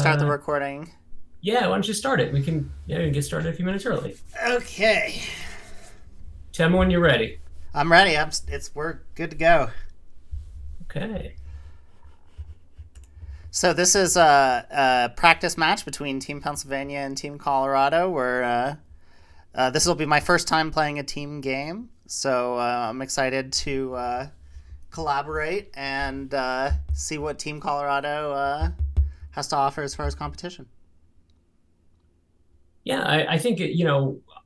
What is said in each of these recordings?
start the recording? Yeah, why don't you start it? We can get started a few minutes early. Okay, Tell me when you're ready. I'm ready. We're good to go. Okay. So this is a practice match between Team Pennsylvania and Team Colorado. This will be my first time playing a team game, so I'm excited to collaborate and see what Team Colorado has to offer as far as competition. Yeah, I think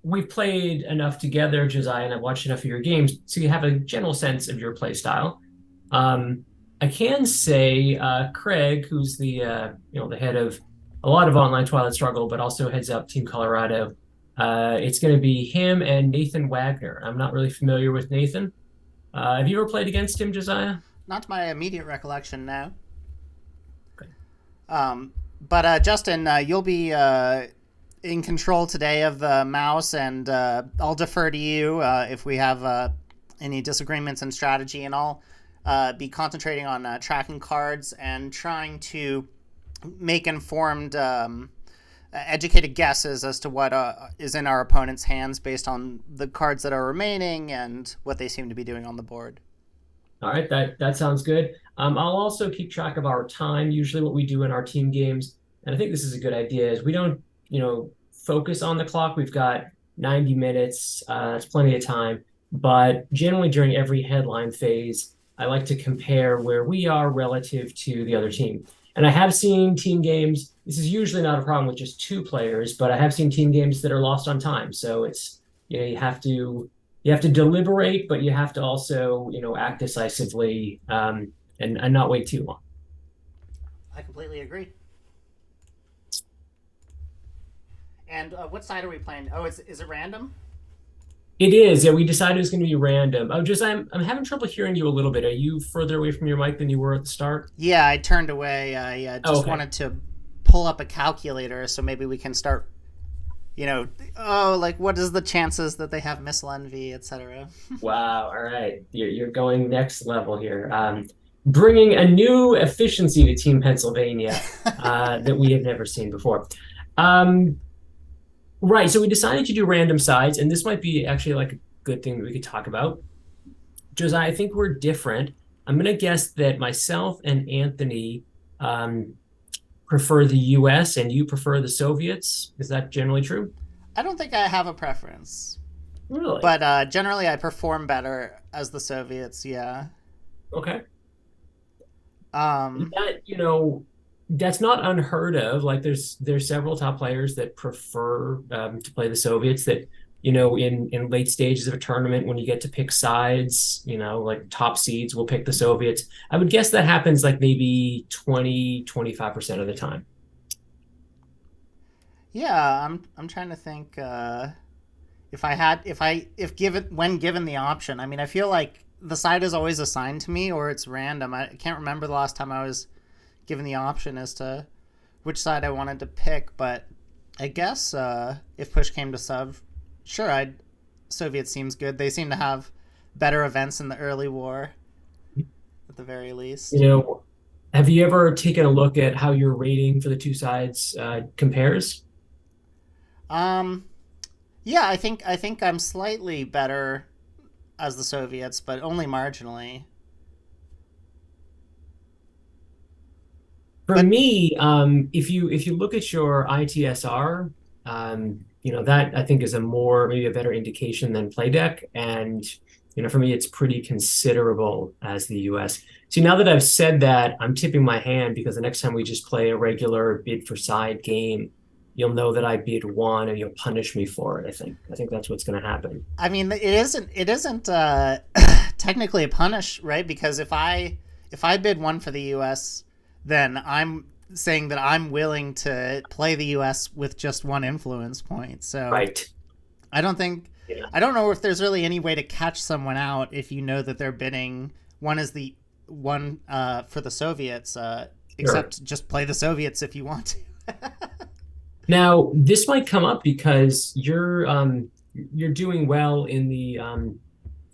we've played enough together, Josiah, and I've watched enough of your games, so you have a general sense of your play style. Um, I can say Craig, who's the head of a lot of online Twilight Struggle, but also heads up Team Colorado. It's going to be him and Nathan Wagner. I'm not really familiar with Nathan. Have you ever played against him, Josiah? Not to my immediate recollection now. Okay. But Justin, you'll be in control today of the mouse, and I'll defer to you if we have any disagreements in strategy, and I'll be concentrating on tracking cards and trying to make informed, educated guesses as to what is in our opponent's hands based on the cards that are remaining and what they seem to be doing on the board. All right, that sounds good. I'll also keep track of our time. Usually, what we do in our team games, and I think this is a good idea, is we don't, focus on the clock. We've got 90 minutes. That's plenty of time. But generally, during every headline phase, I like to compare where we are relative to the other team. And I have seen team games. This is usually not a problem with just two players, but I have seen team games that are lost on time. So it's you have to deliberate, but you have to also act decisively and not wait too long. I completely agree. And what side are we playing? Oh, is it random? It is. Yeah, we decided it was going to be random. I'm having trouble hearing you a little bit. Are you further away from your mic than you were at the start? Yeah, I turned away. I just Okay. wanted to pull up a calculator so maybe we can start, like what is the chances that they have missile envy, etc. Wow. All right. You're going next level here. Bringing a new efficiency to Team Pennsylvania that we have never seen before. Right. So we decided to do random sides, and this might be actually like a good thing that we could talk about. Josiah, I think we're different. I'm going to guess that myself and Anthony prefer the US and you prefer the Soviets. Is that generally true? I don't think I have a preference, Really? but generally I perform better as the Soviets. Yeah. Okay. Um, That's not unheard of. Like there's several top players that prefer to play the Soviets that, in late stages of a tournament when you get to pick sides, like top seeds will pick the Soviets. I would guess that happens like maybe 20-25% of the time. yeah. I'm trying to think. If given when given the option, I mean, I feel like the side is always assigned to me or it's random. I can't remember the last time I was given the option as to which side I wanted to pick, but I guess if push came to shove, sure, Soviet seems good. They seem to have better events in the early war, at the very least. Have you ever taken a look at how your rating for the two sides compares? Um, yeah, I think I'm slightly better as the Soviets, but only marginally. For But me, if you look at your ITSR, that I think is maybe a better indication than play deck, and for me it's pretty considerable as the US. See, now that I've said that, I'm tipping my hand because the next time we just play a regular bid for side game, you'll know that I bid one and you'll punish me for it. I think that's what's going to happen. I mean, it isn't technically a punish, right? Because if I bid one for the U.S., then I'm saying that I'm willing to play the U.S. with just one influence point. So Right. I don't think Yeah. I don't know if there's really any way to catch someone out if you know that they're bidding one is the one for the Soviets, Sure. except just play the Soviets if you want to. Now, this might come up because you're doing well in the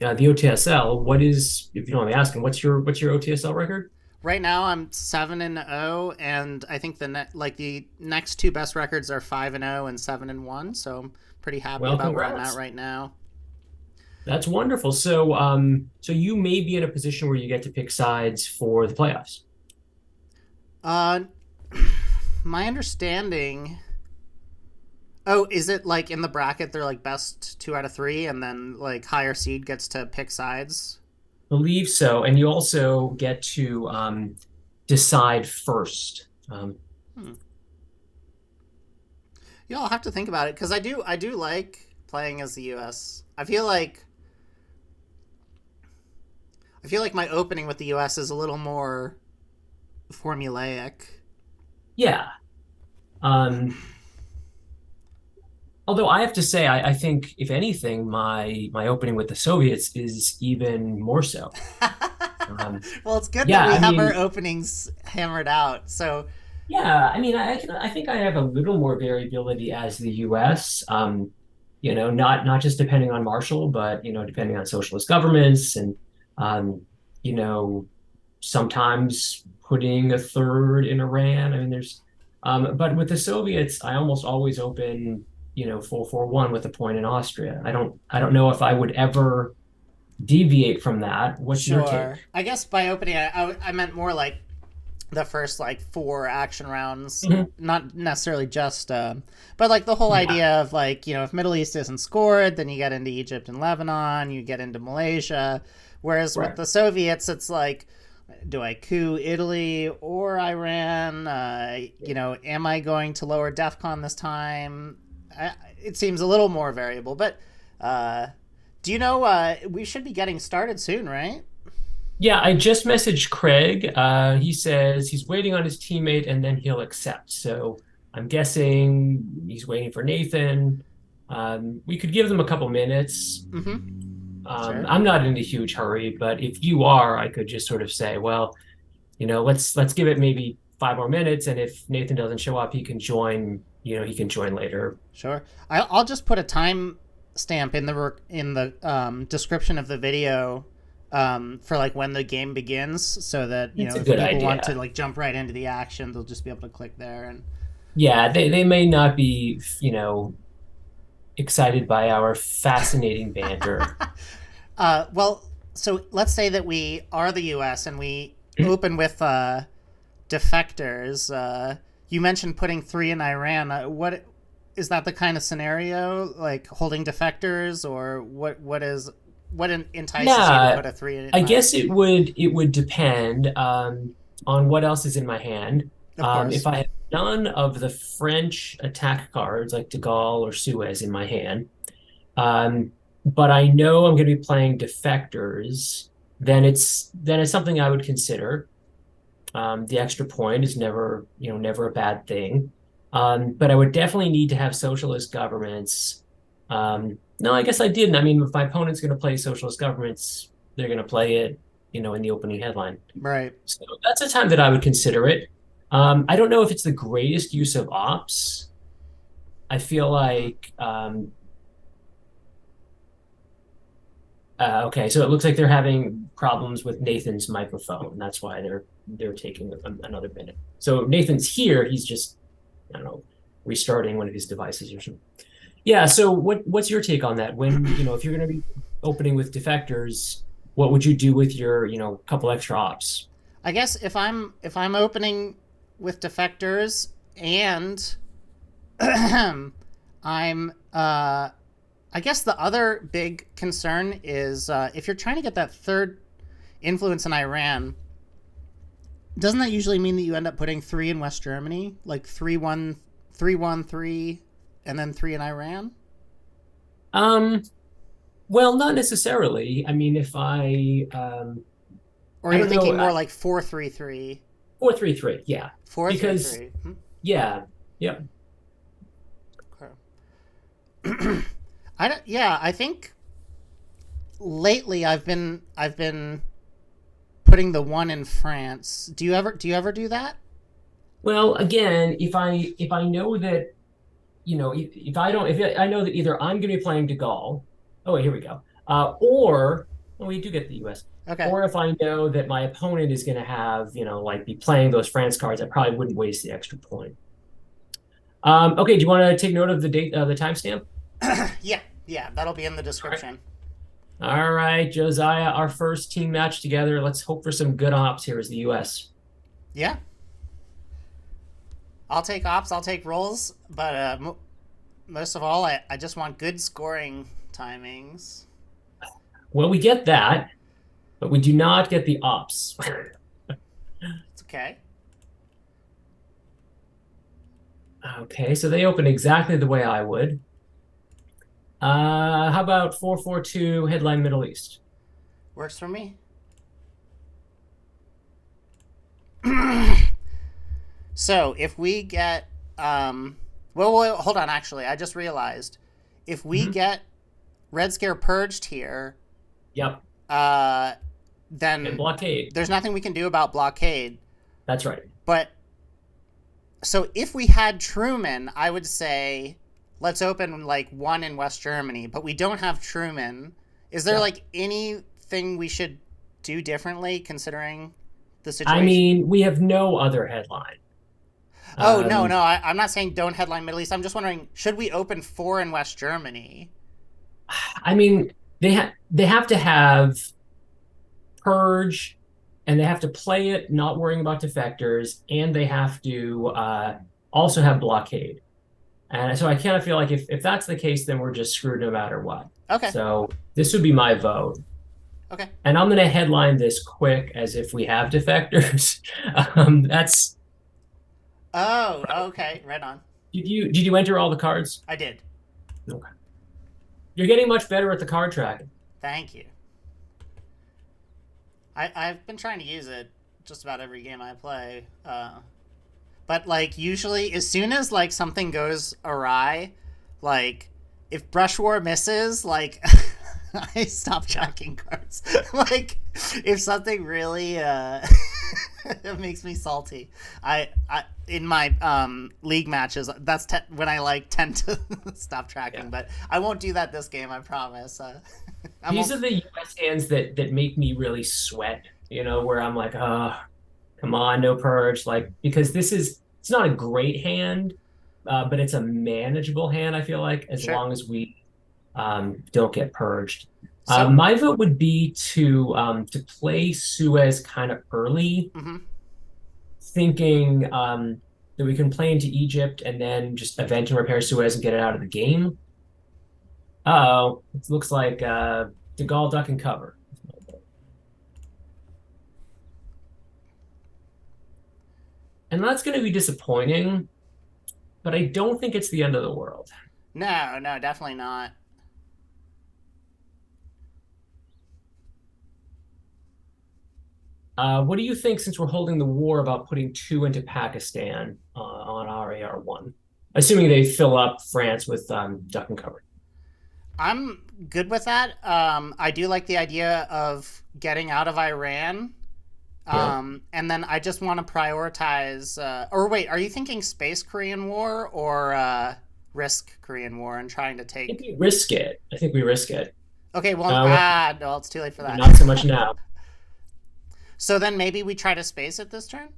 OTSL. What is, if you don't mind me asking, what's your OTSL record? Right now I'm 7-0, and I think the next two best records are 5-0 and 7-1. So I'm pretty happy Well, about where I'm at congrats. right now. That's wonderful. So, so you may be in a position where you get to pick sides for the playoffs. Uh, my understanding. Oh, is it like in the bracket they're like best two out of three, and then like higher seed gets to pick sides? Believe so, and you also get to decide first. Hmm. Yeah, I'll have to think about it because I do like playing as the U.S. I feel like my opening with the U.S. is a little more formulaic. Yeah. Um, Although I have to say, I think if anything, my opening with the Soviets is even more so. Um, Well, it's good that yeah, we I have our mean, openings hammered out. So, yeah, I mean, I think I have a little more variability as the U.S. Not just depending on Marshall, but depending on socialist governments and um, you know, sometimes putting a third in Iran. I mean, but with the Soviets, I almost always open, 4-4-1 with a point in Austria. I don't know if I would ever deviate from that. What's your take? sure. I guess by opening, I meant more like the first like four action rounds, Mhm. not necessarily just, but like the whole Yeah, idea of like, if Middle East isn't scored, then you get into Egypt and Lebanon, you get into Malaysia. Whereas with right. the Soviets, it's like, do I coup Italy or Iran? Am I going to lower DEFCON this time? It seems a little more variable, but uh, do you know we should be getting started soon, right? Yeah, I just messaged Craig. He says he's waiting on his teammate and then he'll accept. So I'm guessing he's waiting for Nathan. We could give them a couple minutes. Mm-hmm. Sure. I'm not in a huge hurry, but if you are, I could just sort of say, well, let's give it maybe 5 more minutes, and if Nathan doesn't show up, he can join. He can join later. Sure. I'll just put a time stamp in the description of the video for like when the game begins, so that It's a if good people want to idea. like jump right into the action, they'll just be able to click there. And Yeah, they may not be, excited by our fascinating banter. well, so let's say that we are the U.S. and we open with defectors. You mentioned putting three in Iran. What is that the kind of scenario, like holding defectors, or what entices you to Yeah, put a three in I Iran? guess it would depend on what else is in my hand. Of If course. I have none of the French attack cards like De Gaulle or Suez in my hand, um, but I know I'm going to be playing defectors, then it's something I would consider. The extra point is never a bad thing. But I would definitely need to have socialist governments. No, I guess I didn't. I mean, if my opponent's going to play socialist governments, they're going to play it, in the opening headline. Right. So that's a time that I would consider it. I don't know if it's the greatest use of ops. I feel Mm-hmm. like okay, so it looks like they're having problems with Nathan's microphone. That's why they're taking another minute. So Nathan's here. He's just, I don't know, restarting one of his devices or something. Yeah. So what's your take on that? When if you're going to be opening with defectors, what would you do with your couple extra ops? I guess if I'm opening with defectors and I'm I guess the other big concern is if you're trying to get that third influence in Iran, doesn't that usually mean that you end up putting three in West Germany, like 3-1, 3-1, 3, and then three in Iran? Um, well, not necessarily. I mean, if Or are I you don't know, thinking more like 4-3-3? 4-3-3, yeah, Four three because three. yeah, yeah. Okay. I don't, yeah, I think lately I've been putting the one in France. Do you ever do that? Well, again, if I know that if I don't if I know that either I'm going to be playing De Gaulle, oh wait, here we go, or well, we do get the US. Okay. Or if I know that my opponent is going to have, like be playing those France cards, I probably wouldn't waste the extra point. Okay, do you want to take note of the date, the timestamp? Yeah, yeah, that'll be in the All right. description. All right, Josiah, our first team match together. Let's hope for some good ops here as the US. Yeah, I'll take ops, I'll take rolls, but most of all, I just want good scoring timings. Well, we get that, but we do not get the ops. It's okay. Okay, so they open exactly the way I would. How about 442 headline Middle East? Works for me. So if we get, well, hold on. Actually, I just realized if we Mhm. get Red Scare purged here, Yep, uh, and then blockade. there's nothing we can do about blockade. That's right. But so if we had Truman, I would say let's open like one in West Germany. But we don't have Truman. Is there Yep. like anything we should do differently considering the I situation? mean, we have no other headline. Oh no, Um, no, I'm not saying don't headline Middle East. I'm just wondering, should we open four in West Germany? I mean, they have to have purge, and they have to play it not worrying about defectors, and they have to also have blockade. And so I kind of feel like if that's the case, then we're just screwed no matter what. Okay, So this would be my vote. okay. And I'm going to headline this quick as if we have defectors. That's Oh, okay, right on. did you enter all the cards? I did. Okay. You're getting much better at the card tracking. Thank you. I've been trying to use it just about every game I play. But like usually, as soon as like something goes awry, like if Brush War misses, like I stop Yeah. tracking cards. Like if something really it makes me salty. I in my league matches, that's when I like tend to stop tracking. Yeah. But I won't do that this game. I promise. I These won't. are the US hands that make me really sweat, where I'm like, oh, come on, no purge. Like, because it's not a great hand, but it's a manageable hand, I feel like, as Sure. long as we don't get purged. So. My vote would be to play Suez kind of early, Mhm. thinking that we can play into Egypt and then just event and repair Suez and get it out of the game. Uh-oh, it looks like De Gaulle duck and cover. And that's going to be disappointing, but I don't think it's the end of the world. No, no, definitely not. What do you think, since we're holding the war, about putting two into Pakistan on our AR1? Assuming they fill up France with duck and cover. I'm good with that. I do like the idea of getting out of Iran. Yeah. And then I just want to prioritize. Or wait, are you thinking space Korean War or risk Korean War and trying to I think take? we risk it. I think we risk it. Okay, well, Well, no, it's too late for that. not so much now. So then maybe we try to space it this turn.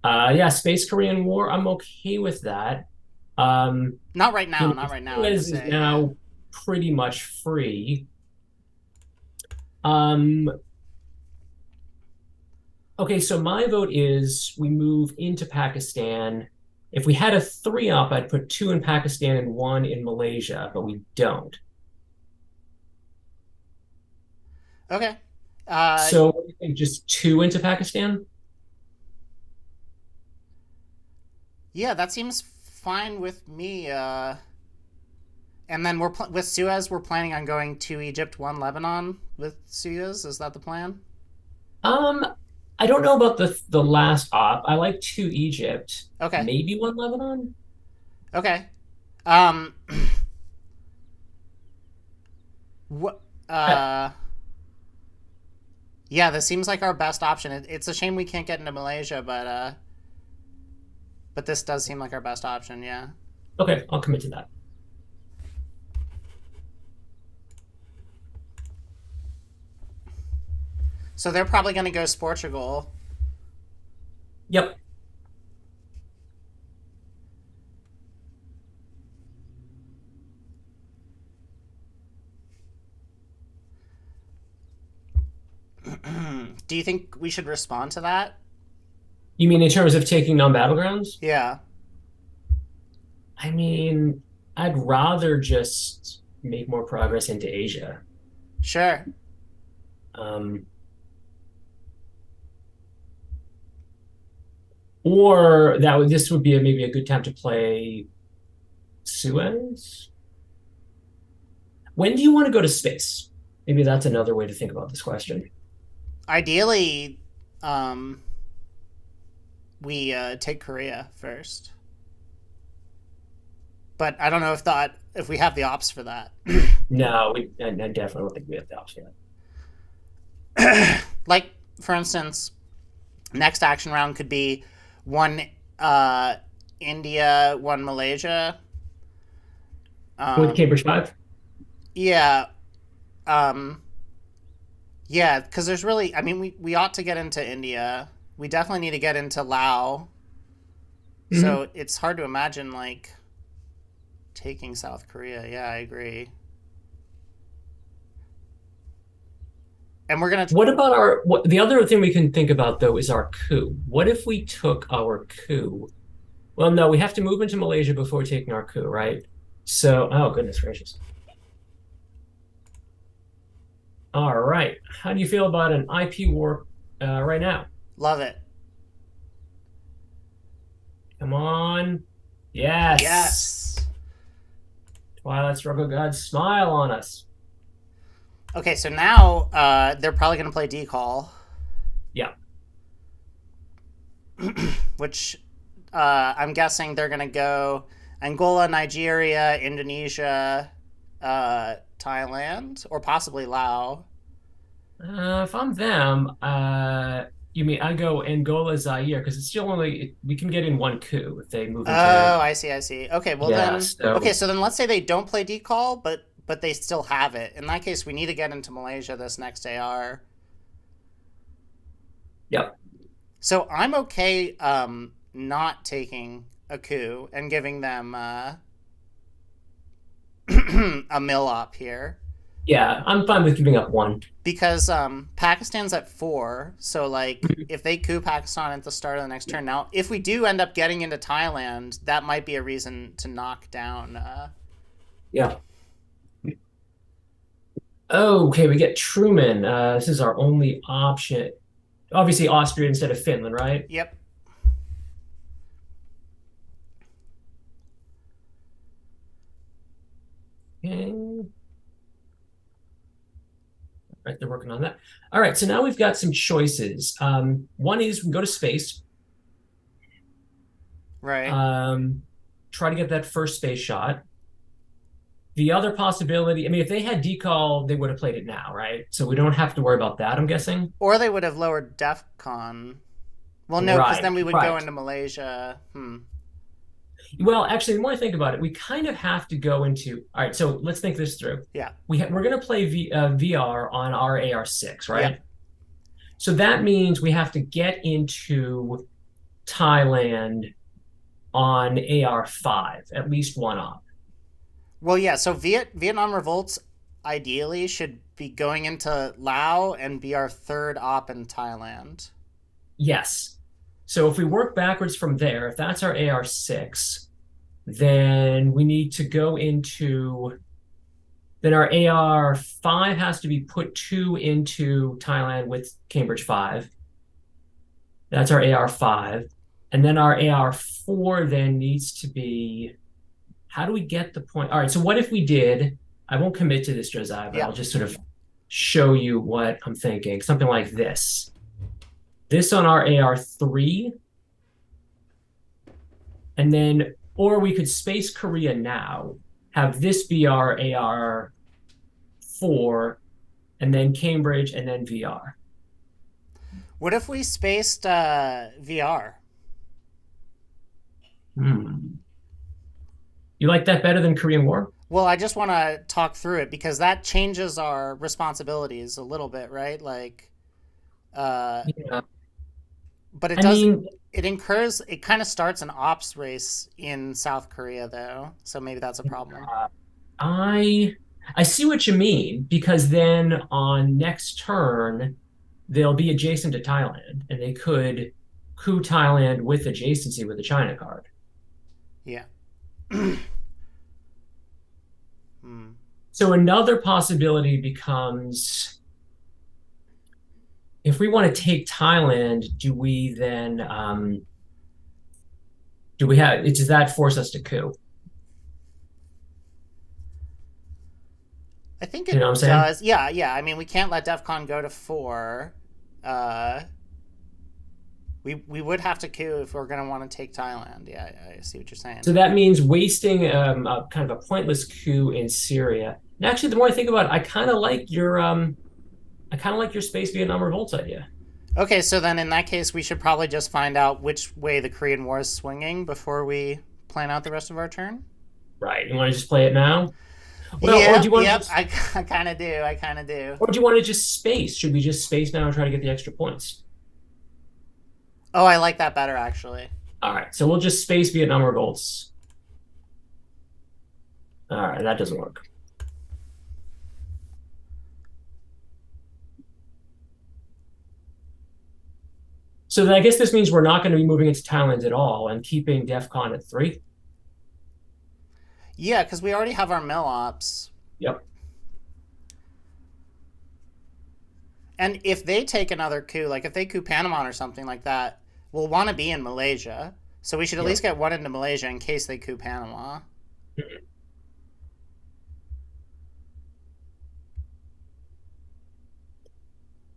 Yeah, Space Korean War. I'm okay with that. Um, Not right now. Not right now. I'm just Suez is saying. Yeah. now pretty much free. Um, okay, so my vote is we move into Pakistan. If we had a three up, I'd put two in Pakistan and one in Malaysia, but we don't. Okay. Uh, So what do you think? Just two into Pakistan? yeah, that seems fine with me. And then with Suez, we're planning on going to Egypt, one Lebanon with Suez. Is that the plan? Um, I don't know about the last op. I like two Egypt, Okay. maybe one Lebanon. Okay. Um. What? I, Yeah, this seems like our best option. It's a shame we can't get into Malaysia, but this does seem like our best option. Yeah. okay, I'll commit to that. So they're probably going to go Portugal. Yep. Do you think we should respond to that? You mean in terms of taking non-battlegrounds? Yeah. I mean, I'd rather just make more progress into Asia. Sure. Um, or this would be maybe a good time to play Suez. When do you want to go to space? Maybe that's another way to think about this question. Ideally, we take Korea first. But I don't know if we have the ops for that. No, I definitely don't think we have the option. Like, for instance, next action round could be one India, one Malaysia. With Cambridge 5? Yeah. Um, yeah, because there's really, I mean, we ought to get into India. We definitely need to get into Laos. Mm-hmm. So it's hard to imagine, like, taking South Korea. Yeah, I agree. And we're going to. What about the other thing we can think about though is our coup. What if we took our coup? Well, no, we have to move into Malaysia before taking our coup, right? So, oh goodness gracious. All right. How do you feel about an IP war right now? Love it. Come on. Yes. Yes. Twilight Struggle God, smile on us. Okay, so now they're probably going to play decall, Yeah. which I'm guessing they're going to go Angola, Nigeria, Indonesia, Thailand, or possibly Laos. If I'm them, you mean I go Angola, Zaire, because it's still only we can get in one coup if they move into. Oh, I see, I see. Okay, well Yeah, then, okay, so so then let's say they don't play decall, but they still have it. In that case, we need to get into Malaysia this next AR. yep. So I'm okay not taking a coup and giving them a mill op here Yeah, I'm fine with giving up one. because Pakistan's at 4. So like if they coup Pakistan at the start of the next turn, now if we do end up getting into Thailand, that might be a reason to knock down. Yeah. Okay, we get Truman. This is our only option. Obviously, Austria instead of Finland, right? Yep. Okay. Right, they're working on that. All right, so now we've got some choices. One is we can go to space, Right. try to get that first space shot. The other possibility, I mean, if they had decal, they would have played it now, right? So we don't have to worry about that, I'm guessing. Or they would have lowered DEFCON. Well, no, because Right, then we would go right. into Malaysia. Well, actually, the more I think about it, we kind of have to go into. All right, so let's think this through. Yeah. We're going to play VR on our AR6, right? Yep. So that means we have to get into Thailand on AR5, at least one op. Well, yeah. So Vietnam revolts ideally should be going into Laos and be our third op in Thailand. Yes. So if we work backwards from there, if that's our AR6, then we need to go into. Then our AR5 has to be put 2 into Thailand with Cambridge 5. That's our AR5. And then our AR4 then needs to be, how do we get the point? All right, so what if we did, I won't commit to this, Josiah, but Yeah. I'll just sort of show you what I'm thinking. Something like this. This on our AR3. And then, or we could space Korea now, have this be our AR4, and then Cambridge, and then VR. What if we spaced VR? You like that better than Korean War? Well, I just want to talk through it because that changes our responsibilities a little bit, right? Like, Uh, Yeah. but it I does. mean, It incurs. It kind of starts an ops race in South Korea, though. So maybe that's a problem. uh, I I see what you mean because then on next turn they'll be adjacent to Thailand and they could coup Thailand with adjacency with the China card. Yeah. Hmm. So another possibility becomes if we want to take Thailand, do we then do we have does that force us to coup? I think You know it what I'm saying? does. Yeah, yeah. I mean, we can't let DEFCON go to 4. Uh, we would have to coup if we're gonna want to take Thailand. Yeah, I see what you're saying. So that means wasting a kind of a pointless coup in Syria. And actually, the more I think about it, I kind of like your space Vietnam revolts idea. Okay, so then in that case, we should probably just find out which way the Korean War is swinging before we plan out the rest of our turn. Right. You want to just play it now? Well, or do you Yep, want to yep. just, I kind of do. I kind of do. or do you want to just space? Should we just space now and try to get the extra points? Oh, I like that better actually. All right. So we'll just space Vietnam revolts. All right. That doesn't work. So then I guess this means we're not going to be moving into Thailand at all and keeping DEF CON at 3. Yeah, because we already have our mill ops. Yep. And if they take another coup, like if they coup Panama or something like that, we'll want to be in Malaysia. So we should at least Yep. get one into Malaysia in case they coup Panama.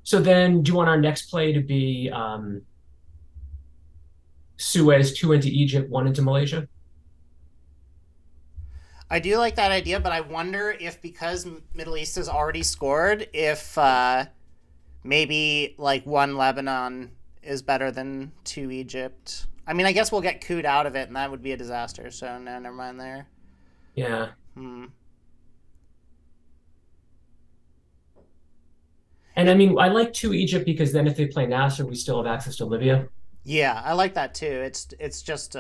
So then do you want our next play to be Suez 2 into Egypt, 1 into Malaysia? I do like that idea, but I wonder if because Middle East has already scored, if maybe like 1 Lebanon is better than 2 Egypt. I mean, I guess we'll get cooed out of it, and that would be a disaster. So no, never mind there. Yeah. Hmm. And I mean, I like 2 Egypt because then if they play Nasser, we still have access to Libya. Yeah, I like that too. It's just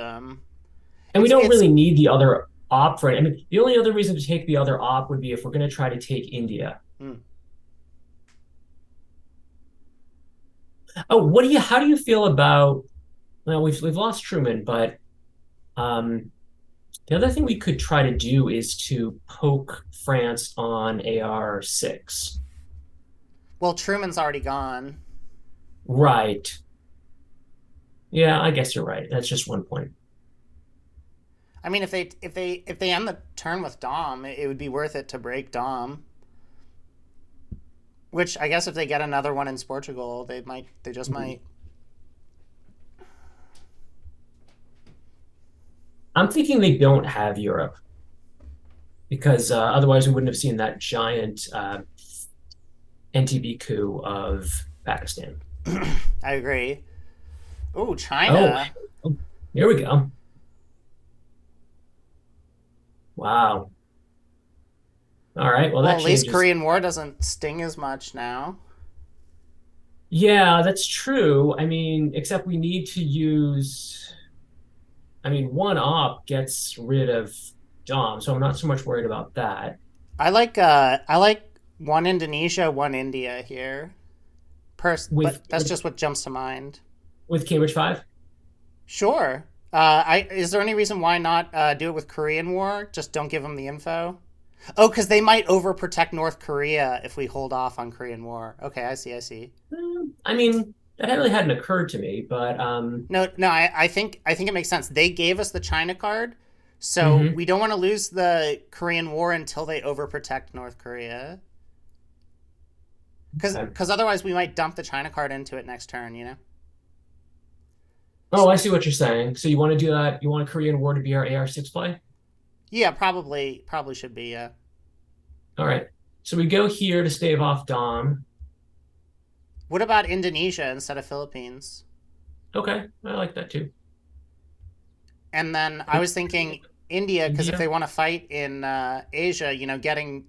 And we don't it's really need the other op for it. I mean, the only other reason to take the other op would be if we're going to try to take India. hmm. Oh, how do you feel about, well, we've lost Truman, but um, the other thing we could try to do is to poke France on AR6. Well, Truman's already gone. Right. Yeah, I guess you're right. That's just 1 point. I mean, if they end the turn with Dom, it would be worth it to break Dom. Which I guess if they get another one in Portugal, they might. They just Mhm. might. I'm thinking they don't have Europe because otherwise we wouldn't have seen that giant NTB coup of Pakistan. I agree. Oh, Oh, China. here we go. Wow. All right. Well, Well, that at least changes. Korean War doesn't sting as much now. Yeah, that's true. I mean, except we need to use, I mean, one op gets rid of Dom, so I'm not so much worried about that. I like one Indonesia, one India here. With But that's just what jumps to mind. with Cambridge 5? Sure. I is there any reason why not do it with Korean War? Just don't give them the info. Oh, because they might overprotect North Korea if we hold off on Korean War. Okay, I see. I see. I mean, that really hadn't occurred to me, but No, no. I think it makes sense. They gave us the China card, so mhm. we don't want to lose the Korean War until they overprotect North Korea. Because Okay. because otherwise we might dump the China card into it next turn. You know. Oh, I see what you're saying. So you want to do that? You want a Korean War to be our AR6 play? Yeah, probably should be. Yeah. All right. So we go here to stave off Dom. What about Indonesia instead of Philippines? Okay, I like that too. And then I was thinking India because if India, they want to fight in Asia, getting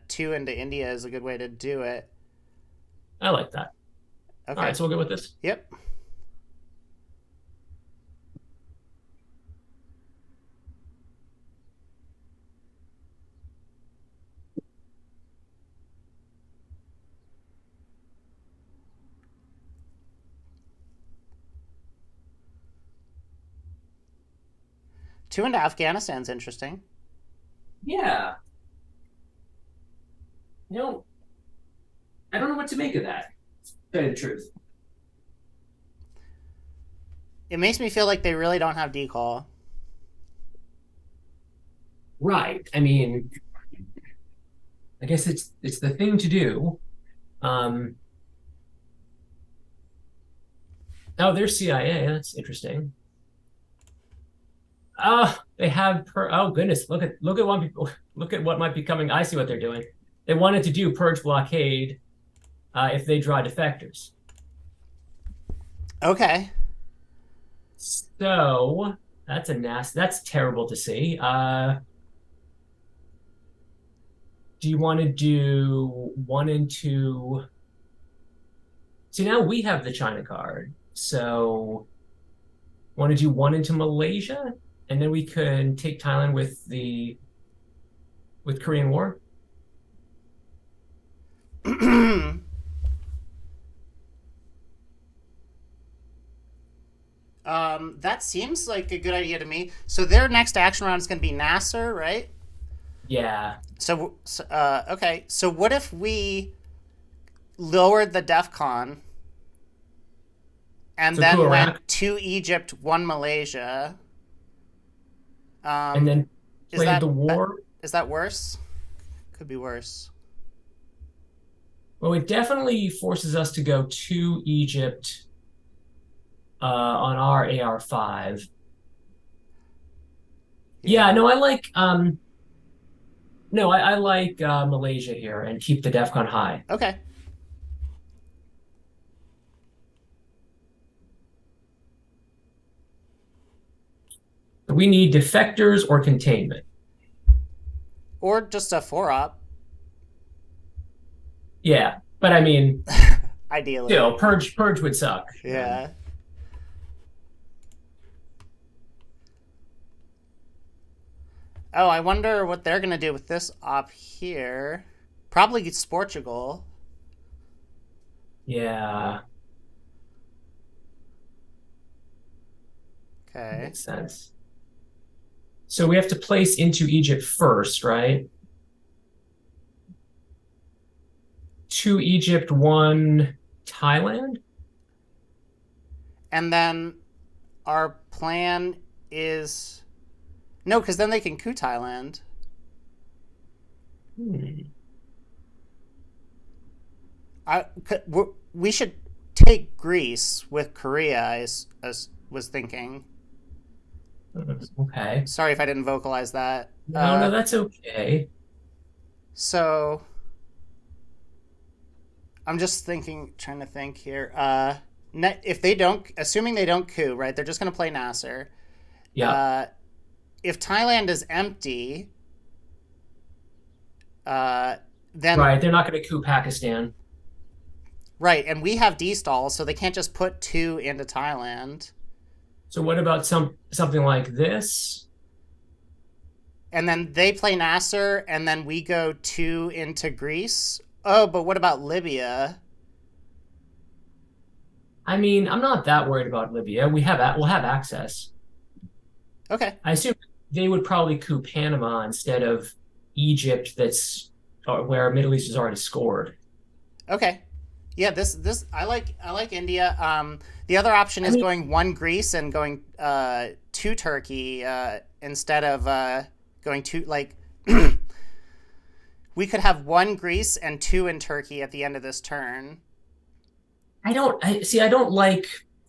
two into India is a good way to do it. I like that. All Okay. right, so we'll go with this. Yep. Two into Afghanistan's interesting. Yeah. You know, I don't know what to make of that, to tell you the truth. It makes me feel like they really don't have decall. Right. I mean, I guess it's the thing to do. Um, oh, there's CIA. That's interesting. Oh, they have oh goodness, look at one look at what might be coming. I see what they're doing. They wanted to do purge blockade if they draw defectors. Okay. So that's terrible to see. Do you want to do 1 and 2? See, now we have the China card. So want to do 1 into Malaysia, and then we can take Thailand with Korean War. That seems like a good idea to me. So their next action round is going to be Nasser, right? Yeah. Okay. So what if we lowered the DEFCON and So cool then Iraq, went to Egypt, one Malaysia? and then Is played the that war. is that worse? Could be worse. Well, it definitely forces us to go to Egypt on our AR5. Yeah, Yeah. no, I like Malaysia here and keep the DEFCON high. Okay. We need defectors or containment. Or just a four op, Yeah, but I mean, ideally. still, purge would suck. Yeah. Oh, I wonder what they're gonna do with this op here. Probably it's Portugal. Yeah, Okay. makes sense. So we have to place into Egypt first, right? To Egypt, 1 Thailand. And then our plan is no, because then they can coup Thailand. Hmm. I we should take Greece with Korea. As was thinking. Okay. Sorry if I didn't vocalize that. No, that's okay. So I'm just thinking, trying to think here. If they don't, assuming they don't coup, right? They're just going to play Nasser. Yeah. If Thailand is empty, then Right. They're not going to coup Pakistan. right, and we have D-stall, so they can't just put two into Thailand. So what about something like this? And then they play Nasser, and then we go two into Greece. Oh, but what about Libya? I mean, I'm not that worried about Libya. We'll have access. Okay. I assume they would probably coup Panama instead of Egypt, that's where Middle East has already scored. Okay. Yeah, this I like India. The other option I is mean, going one Greece and going to Turkey instead of going to like we could have one Greece and two in Turkey at the end of this turn, I don't like.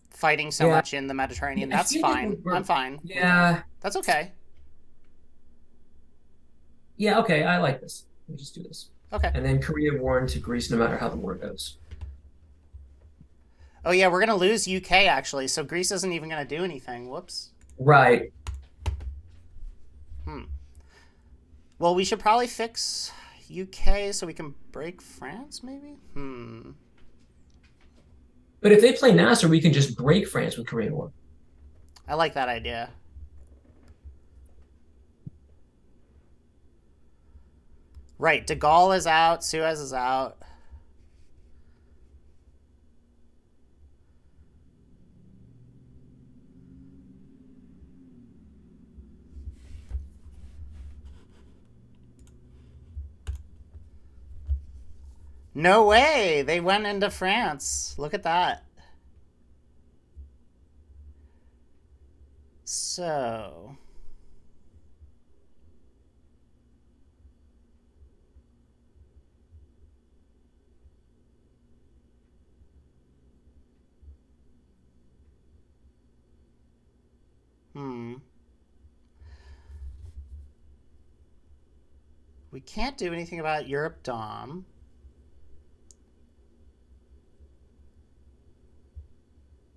fighting so Yeah, much in the Mediterranean. I That's feel like fine. I'm fine with that. yeah, That's okay. yeah, okay, I like this. Let me just do this. Okay. And then Korea warned to Greece no matter how the war goes. Oh yeah, we're gonna lose UK actually, so Greece isn't even gonna do anything. Whoops. Right. Hmm. Well, we should probably fix UK so we can break France, maybe. Hmm. But if they play Nasser, we can just break France with Korean War. I like that idea. Right, de Gaulle is out, Suez is out. No way! They went into France. Look at that. So. Hmm. We can't do anything about Europe Dom.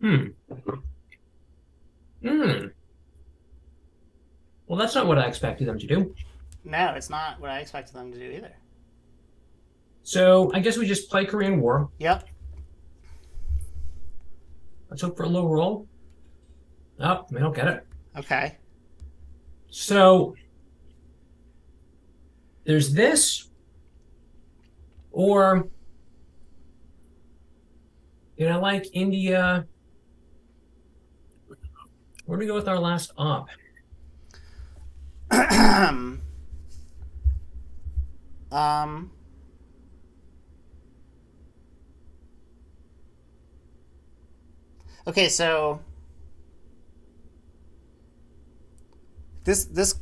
Hmm. Hmm. Well, that's not what I expected them to do. No, it's not what I expected them to do either. So I guess we just play Korean War. Yep. Let's hope for a low roll. Oh, we don't get it. Okay. So there's this, or like India. Where do we go with our last op? um. Okay, so this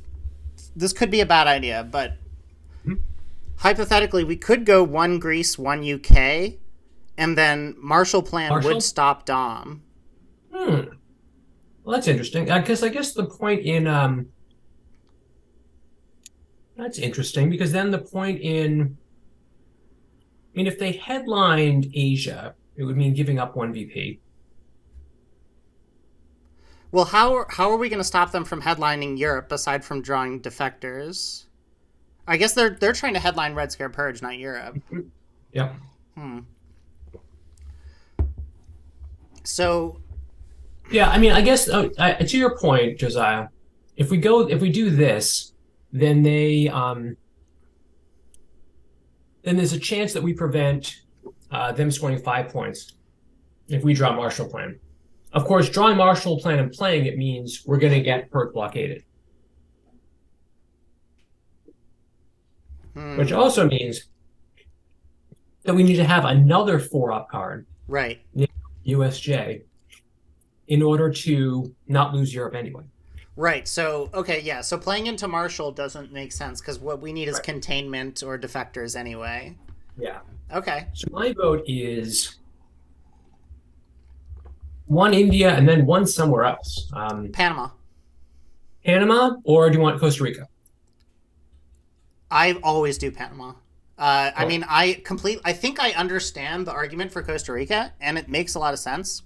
could be a bad idea, but hypothetically, we could go one Greece, one UK, and then Marshall Plan would stop Dom. Well, that's interesting. Because I guess the point in that's interesting because then the point in, I mean, if they headlined Asia, it would mean giving up one VP. Well, how are we going to stop them from headlining Europe aside from drawing defectors? I guess they're trying to headline Red Scare Purge, not Europe. Yep. So. Yeah, I mean, I guess to your point, Josiah, if we do this, then then there's a chance that we prevent them scoring 5 points if we draw Marshall Plan. Of course, drawing Marshall Plan and playing it means we're going to get Perk blockaded. Which also means that we need to have another 4-up card. Right. USJ in order to not lose Europe anyway. Right. So, okay, yeah. So playing into Marshall doesn't make sense because what we need is containment or defectors anyway. Yeah. Okay. So my vote is one India and then one somewhere else. Panama. Panama, or do you want Costa Rica? I always do Panama. I mean, I think I understand the argument for Costa Rica, and it makes a lot of sense.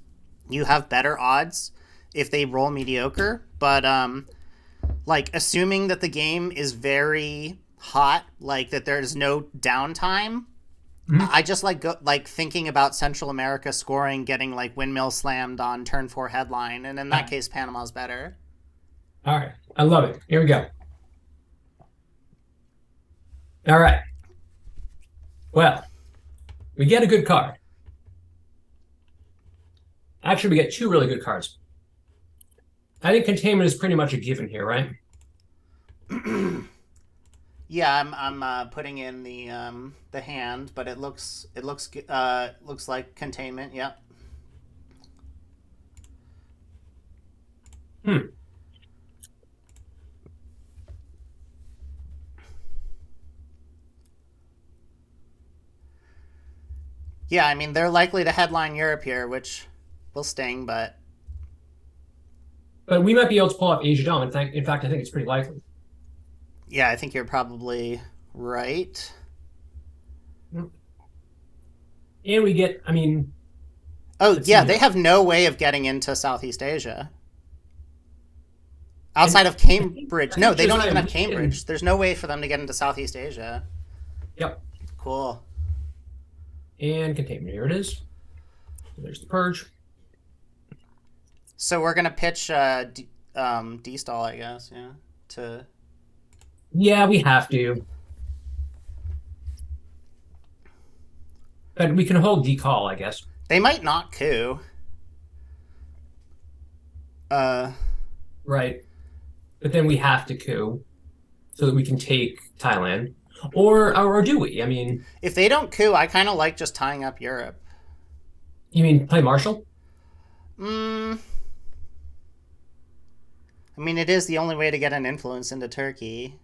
You have better odds if they roll mediocre, but like assuming that the game is very hot, like that there's no downtime. I just like thinking about Central America scoring, getting like windmill slammed on turn 4 headline, and in that case, Panama's better. All right, I love it. Here we go. All right. Well, we get a good card. Actually, we get 2 really good cards. I think containment is pretty much a given here, right? Yeah, I'm putting in the hand, but it looks like containment. Yep. Yeah, I mean they're likely to headline Europe here, which will sting, but we might be able to pull off Asia Dom. In fact, I think it's pretty likely. Yeah, I think you're probably right. And we get, I mean... Oh, yeah, they have no way of getting into Southeast Asia. Outside of Cambridge. No, they don't even have Cambridge. There's no way for them to get into Southeast Asia. Yep. Cool. And containment, here it is. There's the purge. So we're gonna pitch D-stall, I guess. Yeah. To Yeah, we have to. But we can hold decall, I guess. they might not coup. Uh, Right. But then we have to coup so that we can take Thailand. Or do we? I mean, if they don't coup, I kind of like just tying up Europe. you mean play Marshall? Mm, I mean, it is the only way to get an influence into Turkey.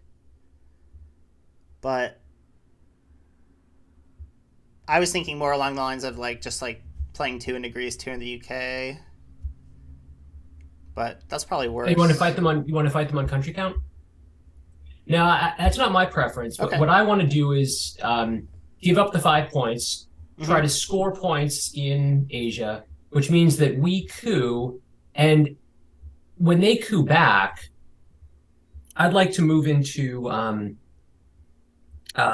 But I was thinking more along the lines of like just like playing two into Greece, two in the UK. But that's probably worse. You want to fight them on country count? No, that's not my preference. Okay. What I want to do is give up the 5 points, try Mhm. to score points in Asia, which means that we coup, and when they coup back, I'd like to move into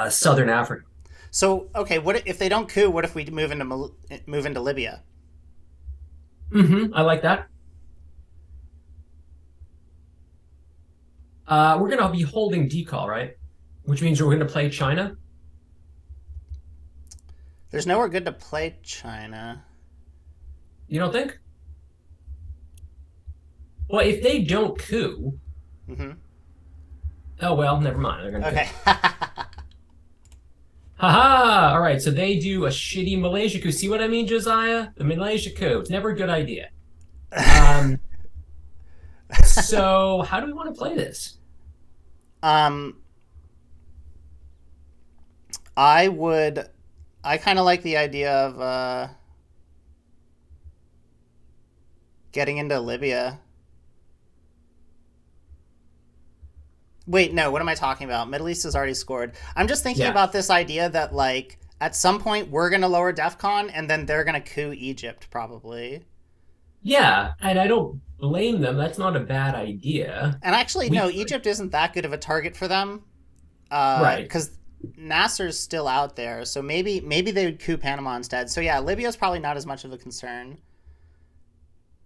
Southern Africa. So okay, what if they don't coup? What if we move into Libya? I like that. We're going to be holding decall, right? Which means we're going to play China. There's nowhere good to play China. You don't think? Well, if they don't coup, Mm-hmm. oh well, never mind. They're going to Okay. coup. Haha! All right, so they do a shitty Malaysia coup. See what I mean, Josiah? The Malaysia coup. It's never a good idea. So how do we want to play this? um, I would. I kind of like the idea of getting into Libya. Wait, no. What am I talking about? Middle East has already scored. I'm just thinking Yeah. about this idea that like at some point we're gonna lower DEFCON and then they're gonna coup Egypt probably. Yeah, and I don't blame them. That's not a bad idea. And actually, We no, could, Egypt isn't that good of a target for them. right. Because Nasser's still out there, so maybe they would coup Panama instead. So yeah, Libya's probably not as much of a concern.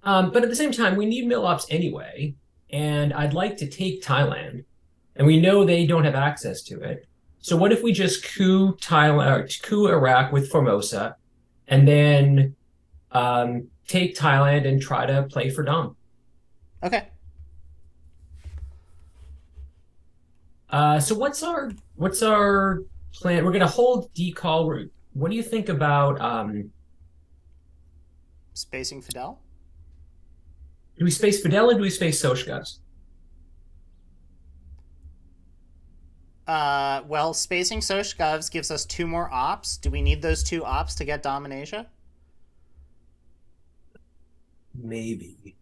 But at the same time, we need mill ops anyway, and I'd like to take Thailand, and we know they don't have access to it. So what if we just coup Thailand, coup Iraq with Formosa, and then take Thailand and try to play for Dom? Okay. So what's our plan? We're gonna hold decall. What do you think about Spacing Fidel. do we space Fidel or do we space Sochgavs? Well, spacing Sochgavs gives us two more ops. Do we need those two ops to get Dominasia? Maybe.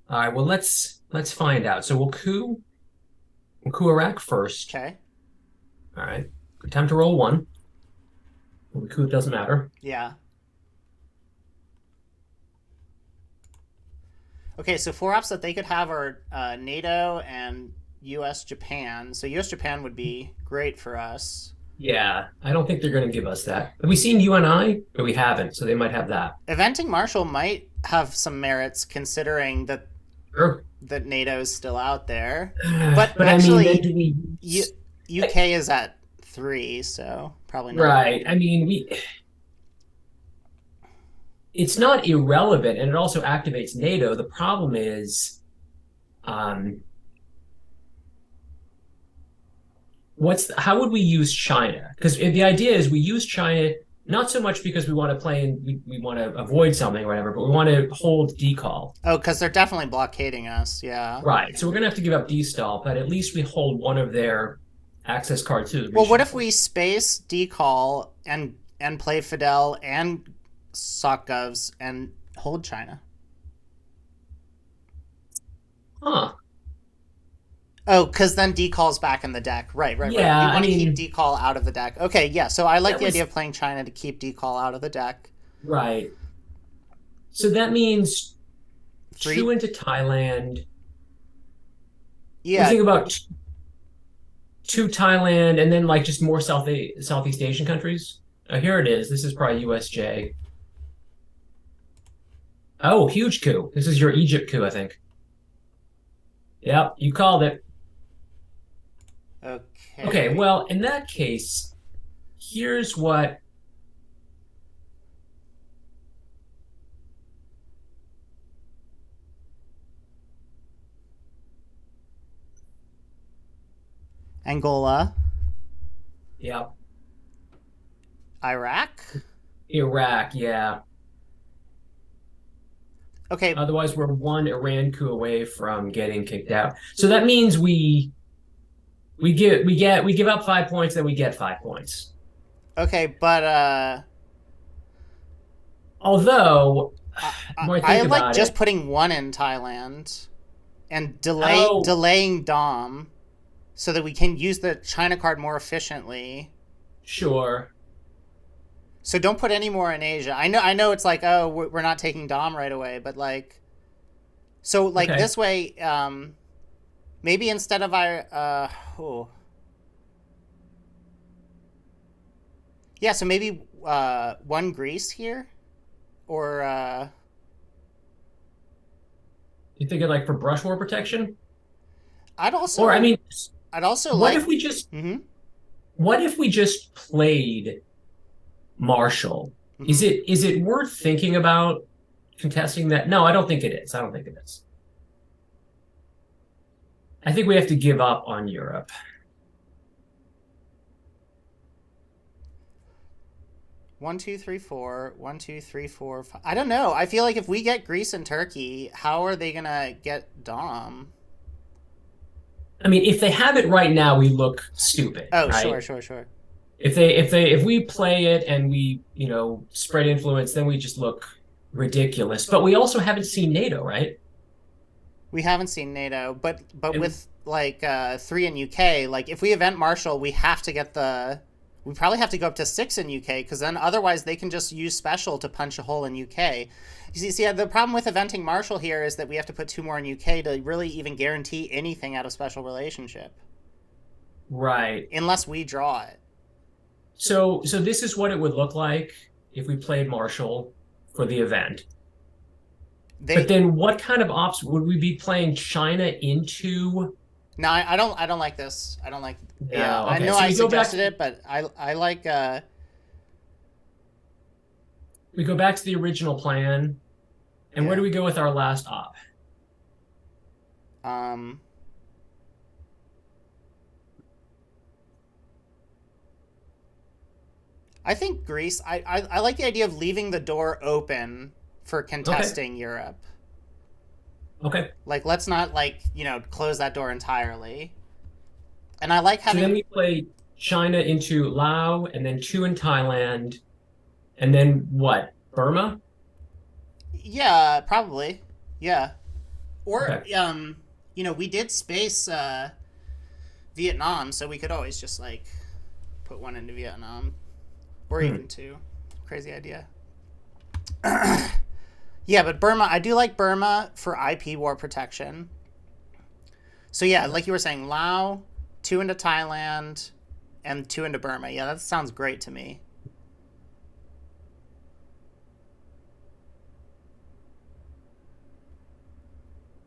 All right, well let's find out. So we'll coup Iraq first. Okay. All right. Good time to roll one. We coup it doesn't matter. Yeah. Okay, so four ops that they could have are NATO and U.S. Japan. So U.S. Japan would be great for us. Yeah, I don't think they're going to give us that. Have we seen UNI? But we haven't, so they might have that. Eventing Marshall might have some merits considering that Sure. NATO is still out there. But But actually, I mean, then do we? UK is at 3, so probably not. Right. I mean, it's not irrelevant, and it also activates NATO. The problem is, um, how would we use China? Because the idea is we use China not so much because we want to play and we want to avoid something or whatever, but we want to hold decall. Oh, because they're definitely blockading us. Yeah. Right. So we're gonna have to give up D-stall, but at least we hold one of their access cards to the Well, what region. if we space decall and play Fidel and SOCGovs and hold China? Huh. Oh, because then decall's back in the deck. Right. We Yeah, want I to mean, keep decall out of the deck. Okay, yeah. So I like that the was idea of playing China to keep decall out of the deck. right. So that means Three. two into Thailand. We Yeah. think about two Thailand and then like just more Southeast Asian countries. Here it is. This is probably USJ. Oh, huge coup. This is your Egypt coup, I think. Yep, you called it. Okay, Okay. well, in that case, here's what. Angola, Yep, Iraq. Iraq, yeah. Okay, Otherwise, we're one Iran coup away from getting kicked out. So that means we give up 5 points, then we get 5 points. okay, but Although, I, the I more I I think like about just it, putting one in Thailand and oh, delaying Dom so that we can use the China card more efficiently. sure, So don't put any more in Asia. I know it's like, oh, we're not taking Dom right away, but like, so like okay. this way, maybe instead of oh, yeah, so maybe one Greece here, or You think of like for brush war protection, I'd or I also mean, I'd also what like. if we just Mm-hmm. what if we just played Marshall? Mm-hmm. Is it worth thinking about contesting that? No, I don't think it is. I don't think it is. I think we have to give up on Europe. 1, 2, 3, 4. 1, 2, 3, 4, 5. I don't know. I feel like if we get Greece and Turkey, how are they gonna get Dom? I mean, if they have it right now, we look stupid, Oh, sure, right? sure, sure. If we play it and we, spread influence, then we just look ridiculous. But we also haven't seen NATO, right? We haven't seen NATO, but And with like three in UK, like if we event Marshall, we have to get the. We probably have to go up to six in UK because then otherwise they can just use special to punch a hole in UK. You see, the problem with eventing Marshall here is that we have to put two more in UK to really even guarantee anything out of special relationship, right. unless we draw it. So this is what it would look like if we played Marshall for the event. But They then what kind of ops would we be playing China into? No, I don't like this. I don't like. Yeah, No. I Okay. know So I suggested it, but I like. we go back to the original plan. And where do Yeah. we go with our last op? Um. I think Greece. I like the idea of leaving the door open for Okay. contesting Europe. Okay. Like, let's not like close that door entirely. And I like So then having. we play China into Laos and then two in Thailand. And then what? Burma? Yeah, probably. Yeah. Or Okay. we did space Vietnam, so we could always just like put one into Vietnam, or Hmm. even two. Crazy idea. Yeah, but Burma, I do like Burma for IP war protection. So yeah, Okay. like you were saying, Laos, two into Thailand, and two into Burma. Yeah, that sounds great to me.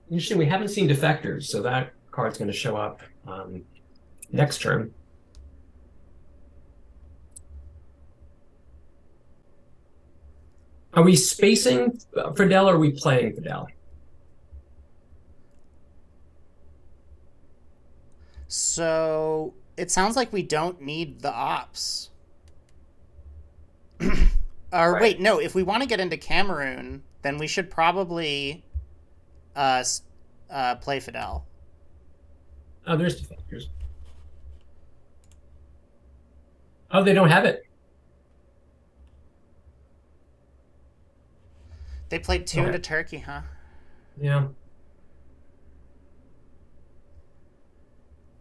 Interesting. We haven't seen defectors, so that card's going to show up next turn. Are we spacing Fidel or are we playing Fidel? So it sounds like we don't need the ops. Or Right. wait, no. If we want to get into Cameroon, then we should probably uh, play Fidel. Oh, there's defectors. Oh, they don't have it. They played two Okay. into Turkey, huh? Yeah.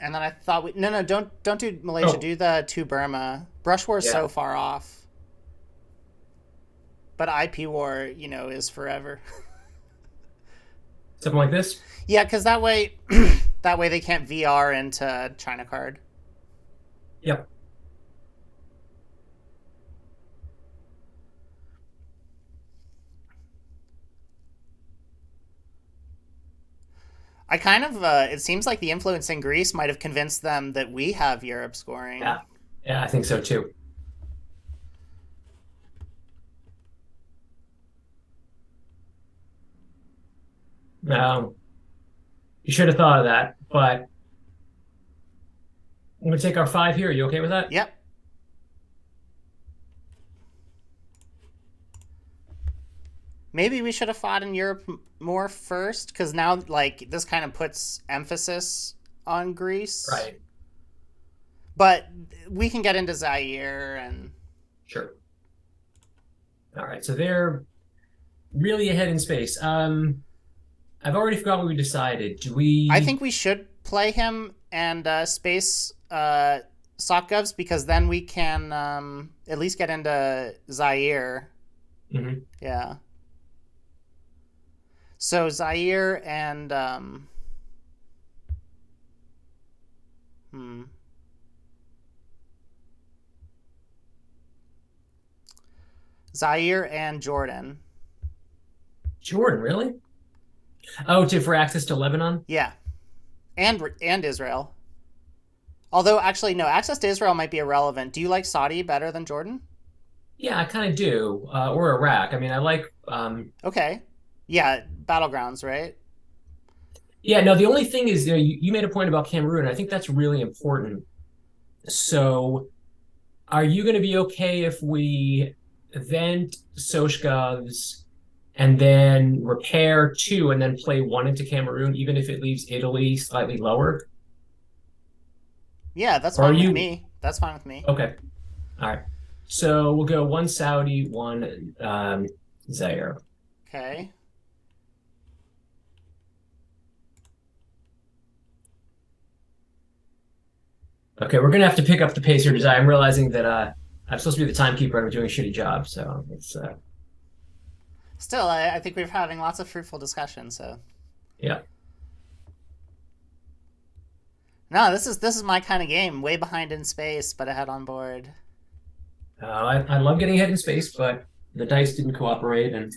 And then I thought we no, don't do Malaysia. Oh, Do the two Burma. Brush War is yeah. so far off, but IP War, is forever. Something like this. Yeah, because that way, that way they can't VR into China card. Yep. I kind of, it seems like the influence in Greece might have convinced them that we have Europe scoring. Yeah, yeah, I think so too. Um, you should have thought of that, but I'm gonna take our five here. Are you okay with that? Yep. Maybe we should have fought in Europe more first, because now, like, this kind of puts emphasis on Greece. Right. But we can get into Zaire and. Sure. All right. So they're really ahead in space. I've already forgot what we decided. Do I we? think we should play him and space Sokgovs, because then we can at least get into Zaire. Mhm. Yeah. So Zaire and hmm. Zaire and Jordan. Jordan, really? Oh, for access to Lebanon? Yeah. And Israel. Although actually no, access to Israel might be irrelevant. Do you like Saudi better than Jordan? Yeah, I kind of do. Or Iraq. I mean, I like. Okay. Yeah, battlegrounds, right? Yeah. No, the only thing is, you made a point about Cameroon. I think that's really important. So, are you going to be okay if we vent Soshkov's and then repair two and then play one into Cameroon, even if it leaves Italy slightly lower? Yeah, that's Or are fine with you me. That's fine with me. okay? All right. So we'll go one Saudi, one Zaire. Okay. Okay, we're gonna have to pick up the pace here, Desire. I'm realizing that I'm supposed to be the timekeeper and I'm doing a shitty job. So it's Still, I think we're having lots of fruitful discussion. So yeah. no, this is my kind of game. Way behind in space, but ahead on board. I love getting ahead in space, but the dice didn't cooperate, and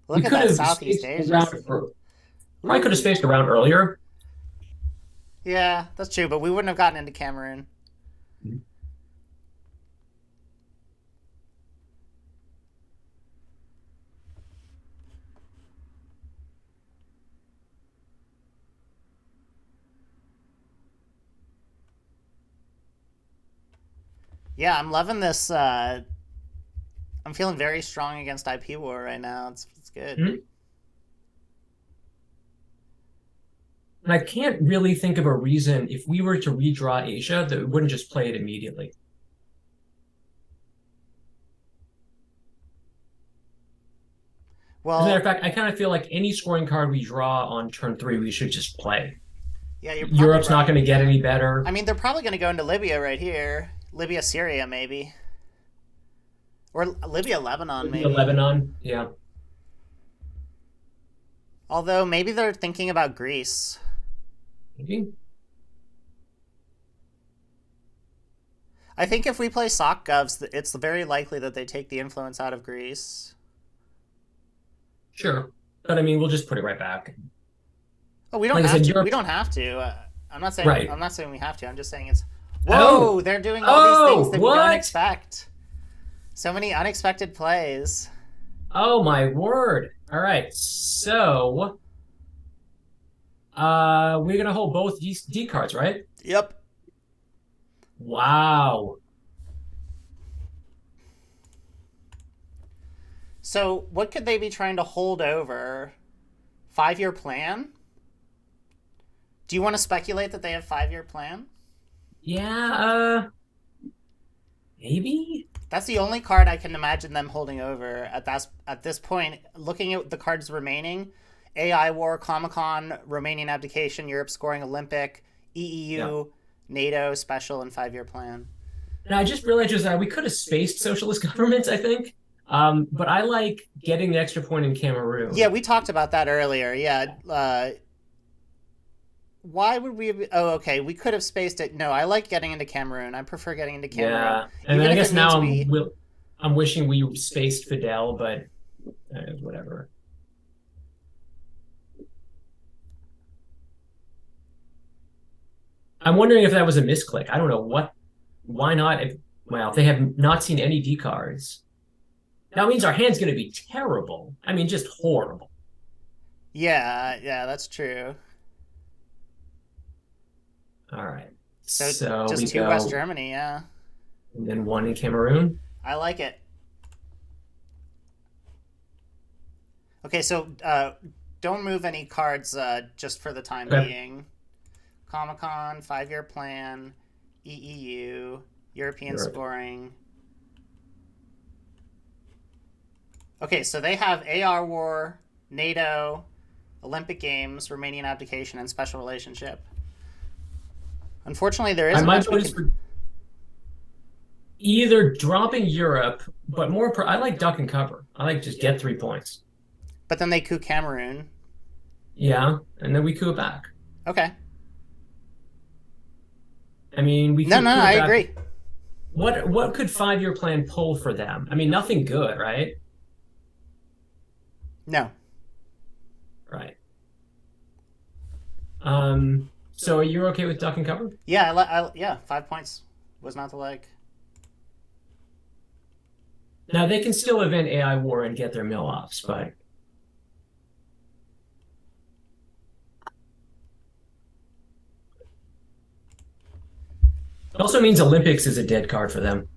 we Look at could that have Southeast spaced Asia. around. Probably could have spaced around earlier. Yeah, that's true, but we wouldn't have gotten into Cameroon. Yeah, I'm loving this. I'm feeling very strong against IP war right now. It's good. Mhm. And I can't really think of a reason if we were to redraw Asia that we wouldn't just play it immediately. As a matter of Well, fact, I kind of feel like any scoring card we draw on turn three, we should just play. yeah, you're probably Europe's not right. going to get Yeah. any better. I mean, they're probably going to go into Libya right here. Libya, Syria, maybe. Or Libya, Lebanon, Maybe maybe. Lebanon, yeah. Although maybe they're thinking about Greece. Maybe. I think if we play sock govs, it's very likely that they take the influence out of Greece. Sure. But I mean, we'll just put it right back. Oh, we don't Like I have said, to. We Europe, don't have to. I'm not saying. right. I'm not saying we have to. I'm just saying it's. Oh, Whoa! They're doing all these things oh, that we don't what? expect. So many unexpected plays. Oh my word. All right. So, we're gonna hold both D cards, right? Yep. Wow. So what could they be trying to hold over? 5-year plan? Do you want to speculate that they have 5-year plan? Yeah, maybe. That's the only card I can imagine them holding over at this point. Looking at the cards remaining, AI War, Comic-Con, Romanian Abdication, Europe Scoring Olympic, EEU, Yeah. NATO Special, and 5-year plan. And I just realized just that we could have spaced socialist governments, I think. But I like getting the extra point in Cameroon. Yeah, we talked about that earlier. Yeah. Why would we? Oh, okay. We could have spaced it. No, I like getting into Cameroon. I prefer getting into Cameroon, Yeah. And then even I if guess it means now we. I'm wishing we spaced Fidel, but whatever. I'm wondering if that was a misclick. I don't know what. Why not? If they have not seen any D cards, that means our hand's going to be terrible. I mean, just horrible. Yeah, yeah, that's true. All right. So So just we two West go, Germany, yeah. and then one in Cameroon. I like it. Okay, so don't move any cards just for the time Okay. being. Comic Con, 5 year plan, EEU, European Europe. scoring. Okay, so they have AR War, NATO, Olympic Games, Romanian abdication, and special relationship. Unfortunately, there I isn't might much we vote can. for either dropping Europe, but I like duck and cover. I like just get 3 points. But then they coup Cameroon. Yeah, and then we coup it back. Okay. I mean, we No, coup no, no, coup it I back. agree. What could 5 year plan pull for them? I mean, nothing good, right? No. Right. So you're okay with duck and cover? Yeah, yeah, 5 points was not the like. Now they can still event AI war and get their mill offs, but it also means Olympics is a dead card for them.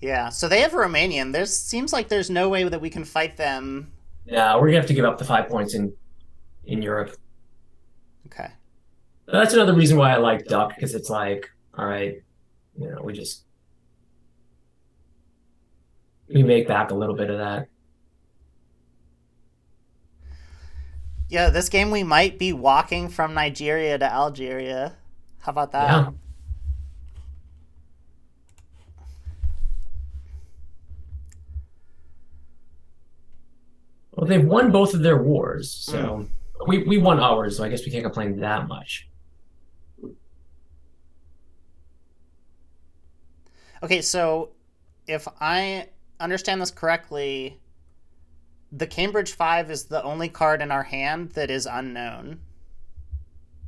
Yeah, so they have Romanian. There seems like there's no way that we can fight them. Yeah, we're gonna have to give up the 5 points in Europe. Okay. That's another reason why I like duck because it's like, all right, we make back a little bit of that. Yeah, this game we might be walking from Nigeria to Algeria. How about that? Yeah. Well, they've won both of their wars, Mm. so we won ours, so I guess we can't complain that much. Okay, so if I understand this correctly, the Cambridge 5 is the only card in our hand that is unknown.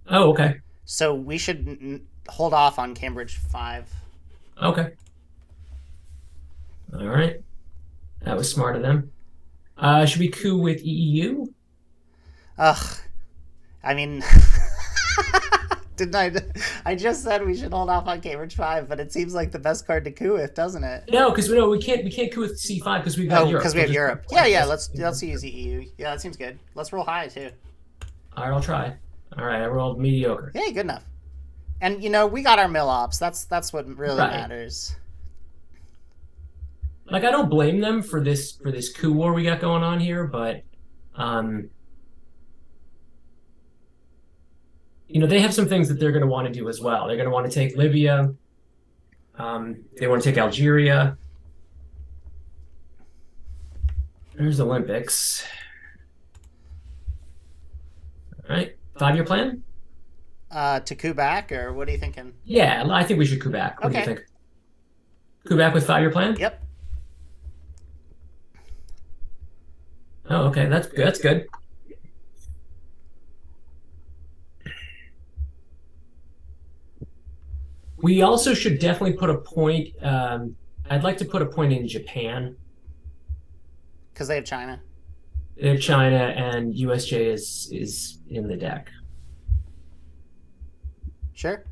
Oh, okay. So we should hold off on Cambridge 5. Okay. All right. That was smart of them. Should we coup with EEU? Ugh. I mean, didn't I? I just said we should hold off on Cambridge 5, but it seems like the best card to coup with, doesn't it? No, because we can't coup with C5 because we've got Oh, Europe. because So we we'll have just Europe. Yeah, like yeah. this. Let's use EU. Yeah, that seems good. Let's roll high too. All right, I'll try. All right, I rolled mediocre. Yeah, good enough. And we got our mill ops. That's what really Right. matters. Like I don't blame them for this coup war we got going on here, but um, they have some things that they're going to want to do as well. They're going to want to take Libya. They want to take Algeria. There's Olympics. All right, 5 year plan. To coup back, or what are you thinking? Yeah, I think we should coup back. What do you Okay. think? Coup back with 5 year plan? Yep. Oh, okay, that's good. That's good. We also should definitely put a point. I'd like to put a point in Japan. Because they have China. China and USJ is in the deck. Sure.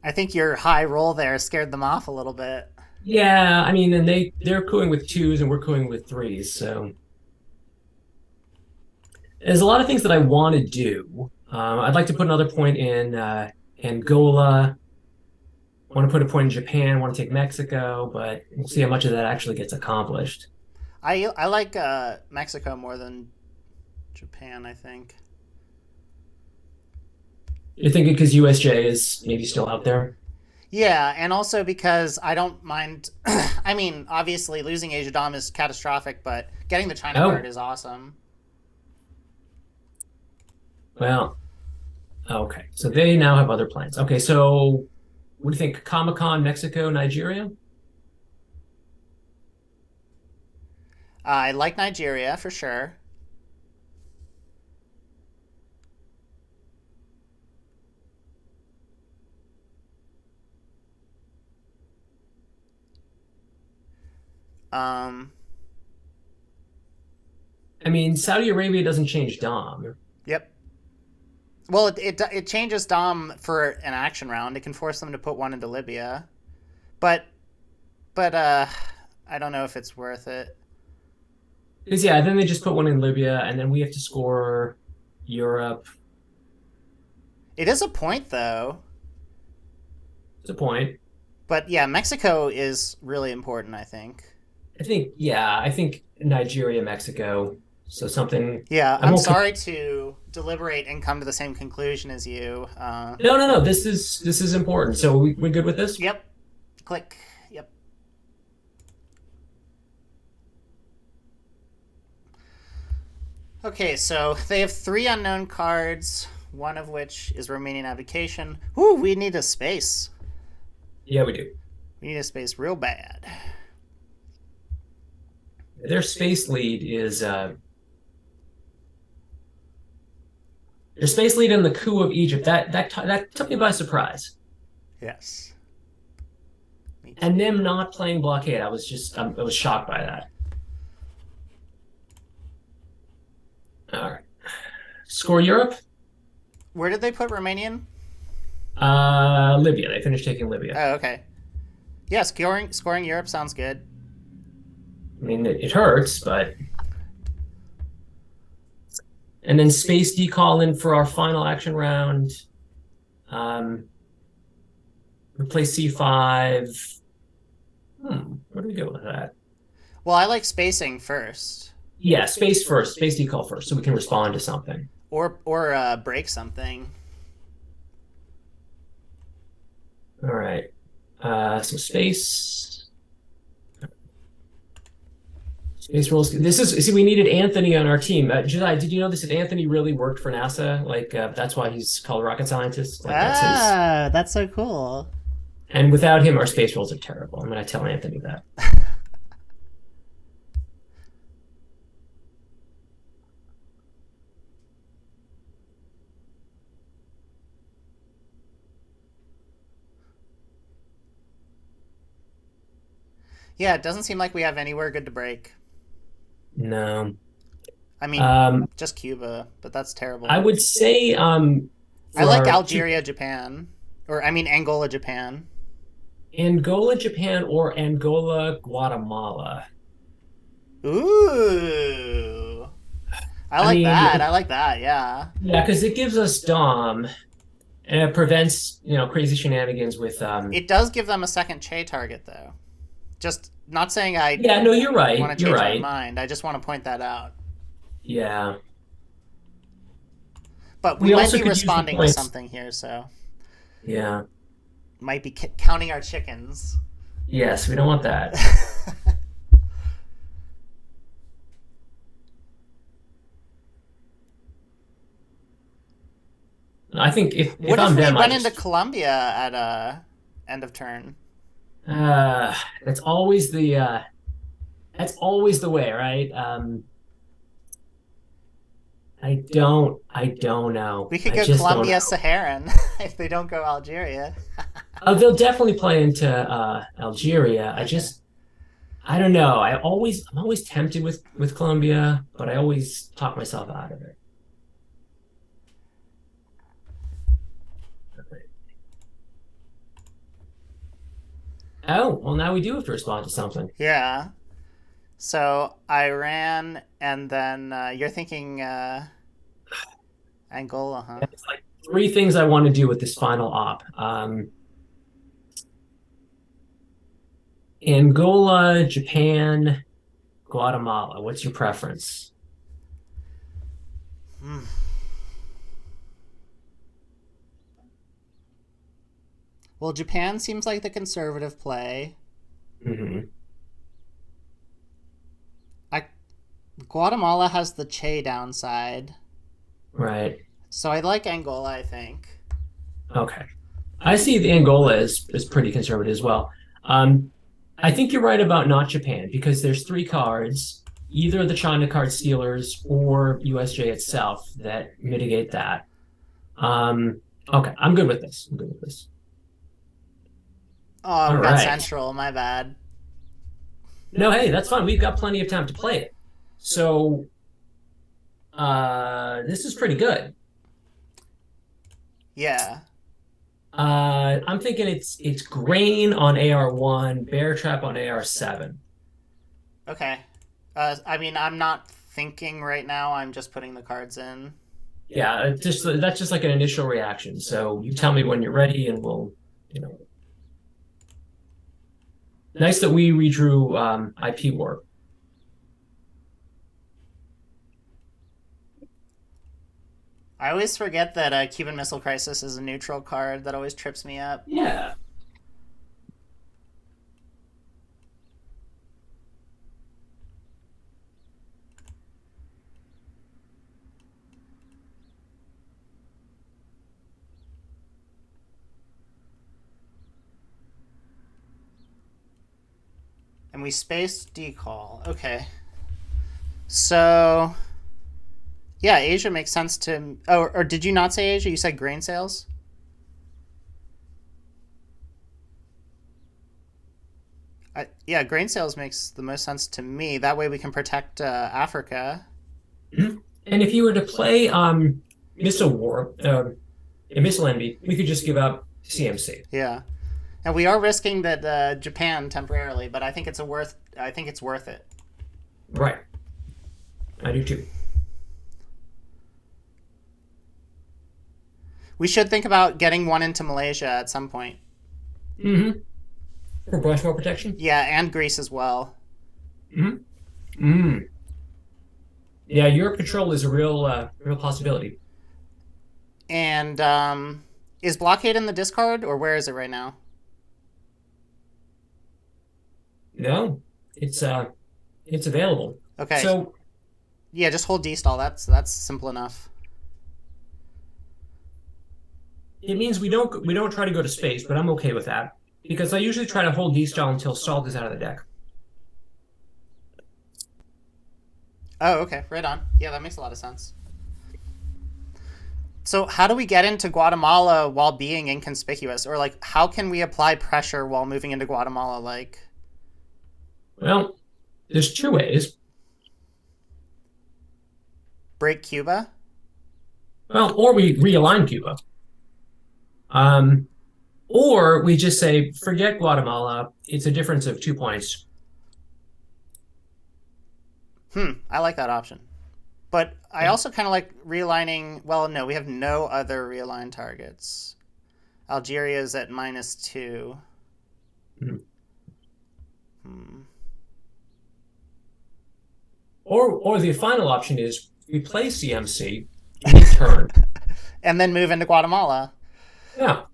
I think your high roll there scared them off a little bit. Yeah, I mean, and they're cooing with twos and we're cooing with threes. So there's a lot of things that I want to do. I'd like to put another point in Angola. Want to put a point in Japan. Want to take Mexico, but we'll see how much of that actually gets accomplished. I like Mexico more than Japan, I think. You're thinking because USJ is maybe still out there? Yeah, and also because I don't mind. I mean, obviously, losing Asia Dom is catastrophic, but getting the China card Oh, is awesome. Well, okay. So they now have other plans. Okay, so what do you think? Comic-Con, Mexico, Nigeria? I like Nigeria for sure. Um, I mean, Saudi Arabia doesn't change Dom. yep. Well, it changes Dom for an action round. It can force them to put one into Libya, but but I don't know if it's worth it. Because yeah, then they just put one in Libya, and then we have to score Europe. It is a point though. It's a point. But yeah, Mexico is really important, I think. I think Nigeria, Mexico. So something. Yeah, I I'm won't. sorry to deliberate and come to the same conclusion as you. No, no, no. This is important. So we good with this? Yep. Click. Yep. Okay, so they have three unknown cards, one of which is Romanian abdication. Ooh, we need a space. Yeah, we do. We need a space real bad. Their space lead is their space lead in the coup of Egypt. That took me by surprise. Yes. Me And too. them not playing blockade, I was shocked by that. All right, score Europe. Where did they put Romanian? Libya. They finished taking Libya. Oh, okay. Yeah, scoring Europe sounds good. I mean, it hurts, but and then space decall in for our final action round. Um, we play C5. Where do we go with that? Well, I like spacing first, Yeah, space first, space decall first, so we can respond to something. or break something. All right. So space rolls. This is see, we needed Anthony on our team. Jedi, did you know this? That Anthony really worked for NASA. Like that's why he's called a rocket scientist. Like that's his. Ah, that's so cool. And without him, our space rolls are terrible. I'm going to tell Anthony that. Yeah, it doesn't seem like we have anywhere good to break. No. I mean, Um, just Cuba, but that's I terrible. would say I for like our two Algeria, Japan, or I mean Angola, Japan. Angola, Japan, or Angola, Guatemala. Ooh, I I like mean, that. I like that. Yeah, yeah, because it gives us Dom and it prevents crazy shenanigans with it does give them a second Che target, though. Just not saying I Yeah, no, you're want right. to You're change my right. mind. I just want to point that out. Yeah. But we We might also be could use the responding to points. something here, so Yeah. might be counting our chickens. Yes, we don't want that. I think if What if I'm we them, I went into just Colombia at end of turn? uh that's always the way, right? I don't know. We could I go just don't Colombia know. Saharan if they don't go Algeria. They'll definitely play into Algeria. Okay. I don't know. I'm always tempted with Colombia, but I always talk myself out of it. Oh, well now we do have to respond to something. Yeah. So Iran, and then you're thinking Angola, huh? It's like three things I want to do with this final op. Angola, Japan, Guatemala. What's your preference? Hmm. Well, Japan seems like the conservative play. Hmm. I Guatemala has the Che downside, Right. So I like Angola, I think. Okay. I see the Angola is pretty conservative as well. Um, I think you're right about not Japan because there's three cards, either the China card stealers or USJ itself that mitigate that. Um, okay, I'm good with this. I'm good with this. Oh, All we got right. Central. My bad. No, hey, that's fine. We've got plenty of time to play it. So, this is pretty good. Yeah. I'm thinking it's grain on AR1, bear trap on AR7. Okay. I mean, I'm not thinking right now. I'm just putting the cards in. Yeah, just that's just like an initial reaction. So you tell me when you're ready, and we'll, you know, nice that we redrew IP War. I always forget that Cuban Missile Crisis is a neutral card. That always trips me up. Yeah. And we spaced decall. Okay. So, yeah, Asia makes sense to. Oh, or did you not say Asia? You said grain sales? Yeah, grain sales makes the most sense to me. That way we can protect Africa. Mhm. And if you were to play Missile War, Missile Envy, we could just give up CMC. Yeah. And we are risking that Japan temporarily, but I think it's a worth. I think it's worth it. Right. I do too. We should think about getting one into Malaysia at some point. Mm-hmm. For brush war protection. Yeah, and Greece as well. Mm-hmm. Mm. Yeah, Europe control is a real possibility. And is blockade in the discard, or where is it right now? No, it's available. Okay. So Yeah, just hold D stall. That's simple enough. it means we don't try to go to space, but I'm okay with that because I usually try to hold D stall until salt is out of the deck. Oh, okay. Right on. Yeah, that makes a lot of sense. So, how do we get into Guatemala while being inconspicuous? Or, like, how can we apply pressure while moving into Guatemala? Like, Well, there's two ways. break Cuba? Well, or we realign Cuba, um, or we just say forget Guatemala. It's a difference of 2 points. I like that option. But I Yeah. also kind of like realigning. Well, no, we have no other realigned targets. Algeria is at -2. Mhm. Hmm. Or the final option is we play CMC mid-turn. And then move into Guatemala. Yeah,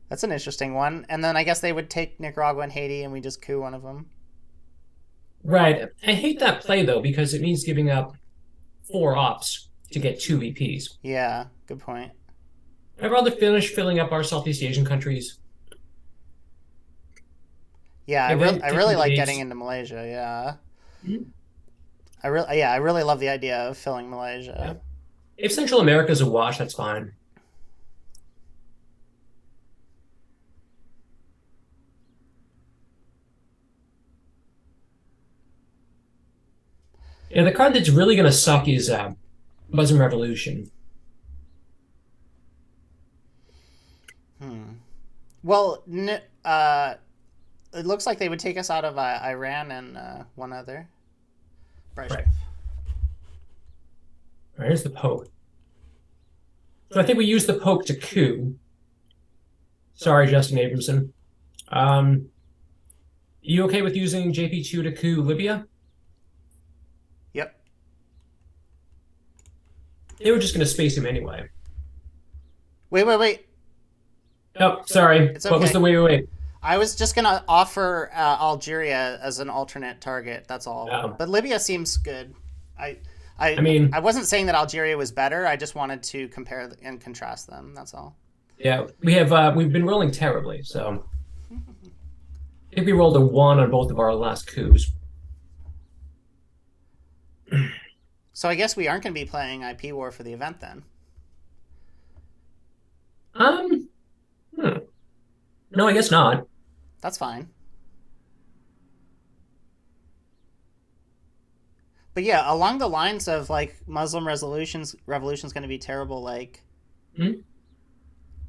That's an interesting one. And then I guess they would take Nicaragua and Haiti and we just coup one of them. right. I hate that play though because it means giving up 4 ops to get 2 VPs. Yeah, good point. I'd rather finish filling up our Southeast Asian countries Yeah, and then I take really the like getting base. into Malaysia. Yeah, Mhm. I really love the idea of filling Yeah. Malaysia. If Central America is a wash, that's fine. Yeah, the card that's really going to suck is Muslim Revolution. Hmm. Well, it looks like they would take us out of Iran and one other. Right. All right, here's the poke. So I think we use the poke to coup. Sorry, Justin Abramson. You okay with using JP2 to coup Libya? Yep. They were just going to space him anyway. Wait. Oh, sorry. It's What was okay. the wait? I was just gonna offer Algeria as an alternate target. That's all. Um, But Libya seems good. I I I mean, I wasn't saying that Algeria was better. I just wanted to compare and contrast them. That's all. yeah, we've been rolling terribly. So I think we rolled a one on both of our last coups. So I guess we aren't going to be playing IP War for the event then. Um, hmm. No, I guess not. That's fine. But yeah, along the lines of like Muslim revolution's going to be terrible. Like, Hmm?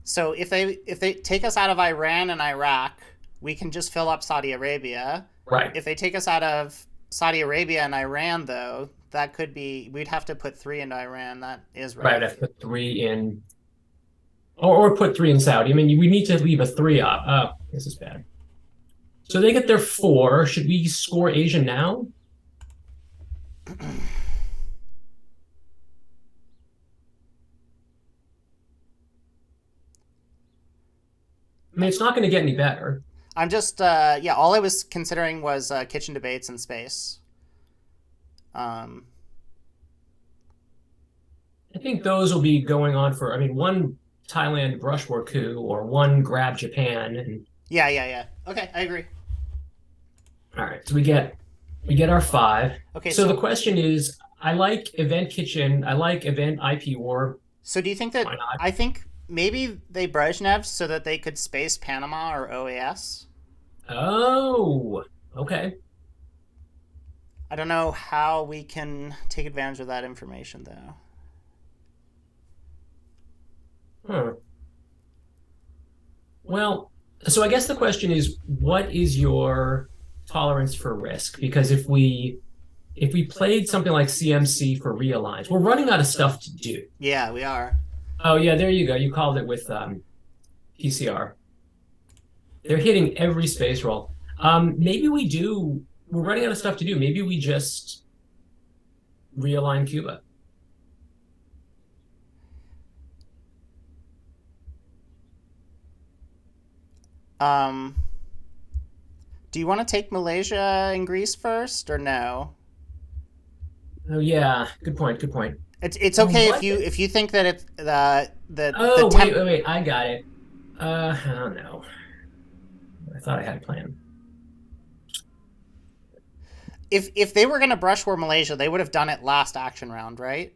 so if they take us out of Iran and Iraq, we can just fill up Saudi Arabia. Right, If they take us out of Saudi Arabia and Iran, though, that could be we'd have to put three into Iran. That is right. I rough. put three in, or put three in Saudi. I mean, we need to leave a three up. Oh, this is bad. So they get their four. Should we score Asia now? I mean, it's not going to get any better. I'm just yeah. All I was considering was kitchen debates in space. Um, I think those will be going on for, I mean, one Thailand brush war coup or one grab Japan. And yeah, yeah, yeah. Okay, I agree. all right, so we get our five. Okay, So the so question is, I like event kitchen, I like event IP war. so do you think that Why not? I think maybe they Brezhnev so that they could space Panama or OAS? Oh, okay. I don't know how we can take advantage of that information though. Huh. Well, so I guess the question is, what is your tolerance for risk? Because if we played something like CMC for realigns, we're running out of stuff to do. Yeah, we are. Oh yeah, there you go. You called it with PCR. They're hitting every space roll. Maybe we do. We're running out of stuff to do. Maybe we just realign Cuba. Um, do you want to take Malaysia and Greece first or no? Oh yeah, good point. Good point. It's Oh, okay what? if you think that it's the Oh wait, temp wait, wait. I got it. I don't know. I thought I had a plan. if they were going to brush war Malaysia, they would have done it last action round, right?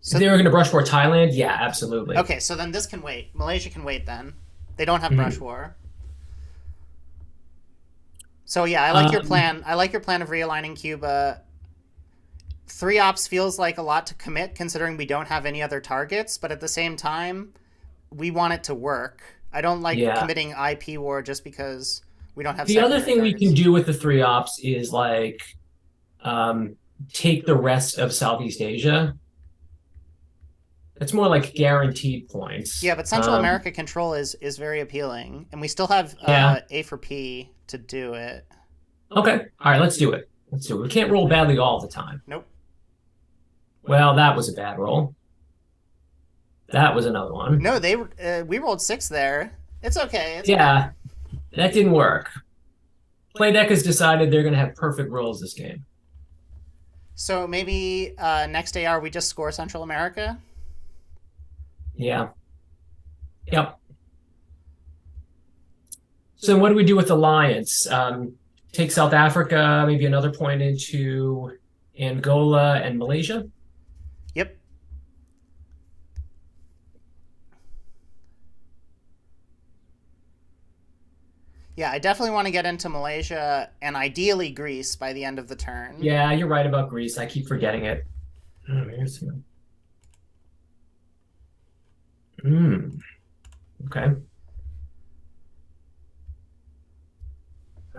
If So they were going to brush for Thailand, yeah, absolutely. okay, so then this can wait. Malaysia can wait then. They don't have brush Mhm. war. So yeah, I like your Um, plan. I like your plan of realigning Cuba. Three ops feels like a lot to commit considering we don't have any other targets, but at the same time, we want it to work. I don't like yeah. committing IP war just because we don't have The other secondary thing we can targets. do with the three ops is like um, take the rest of Southeast Asia. It's more like guaranteed points. Yeah, but Central America control is very appealing, and we still have Yeah. A for P to do it. Okay. All right. Let's do it. Let's do it. We can't roll badly all the time. Nope. Well, that was a bad roll. That was another one. No, we rolled six there. It's okay. It's okay. Yeah, that didn't work. Play deck has decided they're going to have perfect rolls this game. So maybe next AR we just score Central America. Yeah. Yep. So what do we do with Alliance? Take South Africa, maybe another point into Angola and Malaysia. Yep. Yeah, I definitely want to get into Malaysia and ideally Greece by the end of the turn. Yeah, you're right about Greece. I keep forgetting it. Oh, here's some. Okay.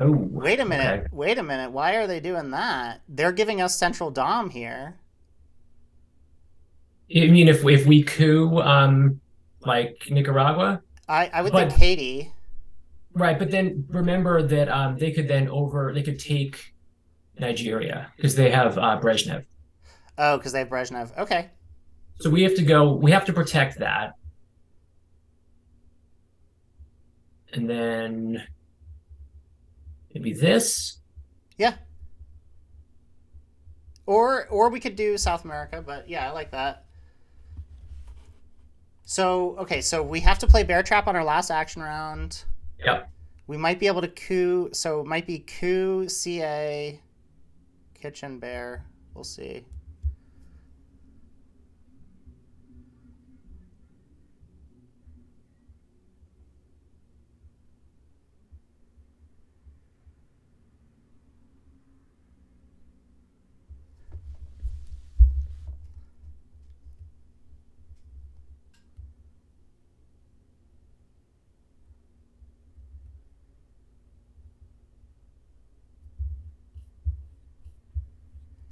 Oh, Wait a minute. okay. Wait a minute. Why are they doing that? They're giving us Central Dom here. I mean, if we coup like Nicaragua, I would think but Haiti. right, but then remember that they could take Nigeria because they have Brezhnev. Oh, because they have Brezhnev. Okay. So we have to protect that. And then maybe this. Yeah. Or we could do South America, but yeah, I like that. So okay, so we have to play Bear Trap on our last action round. Yep. We might be able to coup. So it might be coup, CA, Kitchen Bear. We'll see.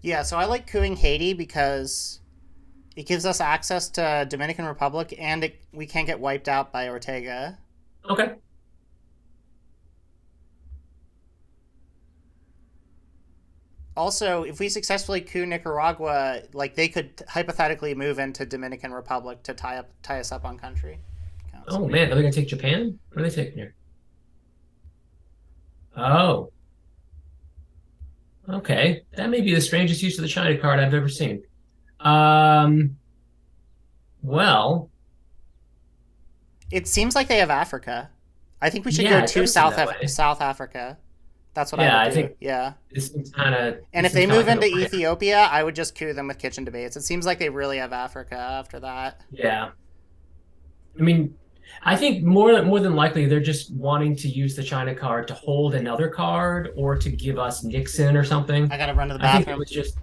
Yeah, so I like cooing Haiti because it gives us access to Dominican Republic, and we can't get wiped out by Ortega. Okay. Also, if we successfully coup Nicaragua, like they could hypothetically move into Dominican Republic to tie us up on country. Oh man, are they gonna take Japan? What are they taking here? Oh, okay. That may be the strangest use of the China card I've ever seen. Um, well, It seems like they have Africa. I think we should go yeah, it to does seem that way. South Africa. That's what I Yeah, would I do. think Yeah. And this if seems they kind move of like into a no-brainer. Ethiopia, I would just coup them with kitchen debates. It seems like they really have Africa after that. Yeah. I mean, I think more than likely they're just wanting to use the China card to hold another card or to give us Nixon or something. I gotta run to the I think it bathroom. was just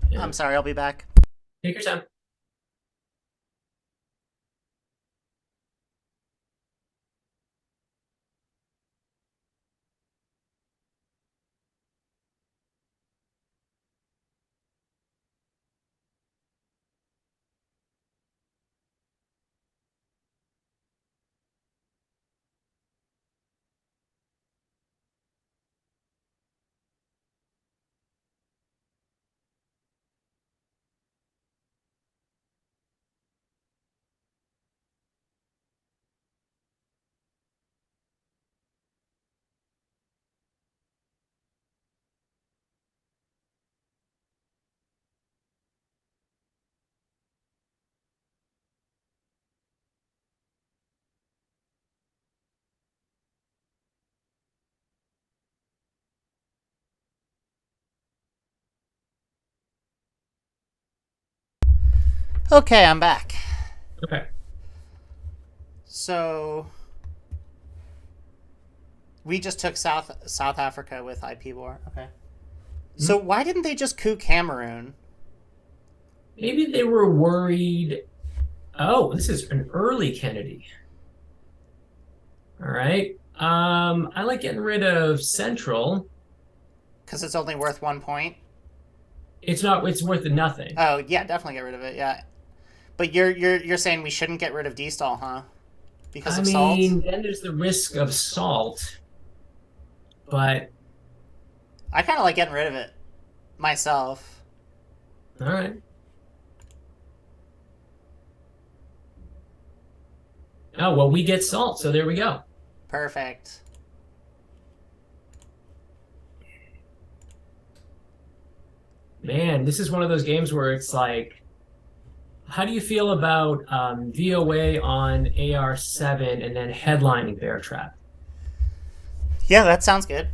I'm yeah. sorry, I'll be back. Take your time. Okay, I'm back. Okay. So we just took South Africa with IP war. Okay. So Mhm. why didn't they just coup Cameroon? Maybe they were worried. Oh, this is an early Kennedy. All right. I like getting rid of Central. Because it's only worth 1 point. It's worth nothing. Oh yeah, definitely get rid of it. Yeah, but you're saying we shouldn't get rid of D-Stall, huh? Because I of salt. mean, then there's the risk of salt, but I kind of like getting rid of it myself. all right. Oh, well, we get salt, so there we go. Perfect. Man, this is one of those games where it's like, how do you feel about VOA on AR7 and then headlining Bear Trap? Yeah, that sounds good.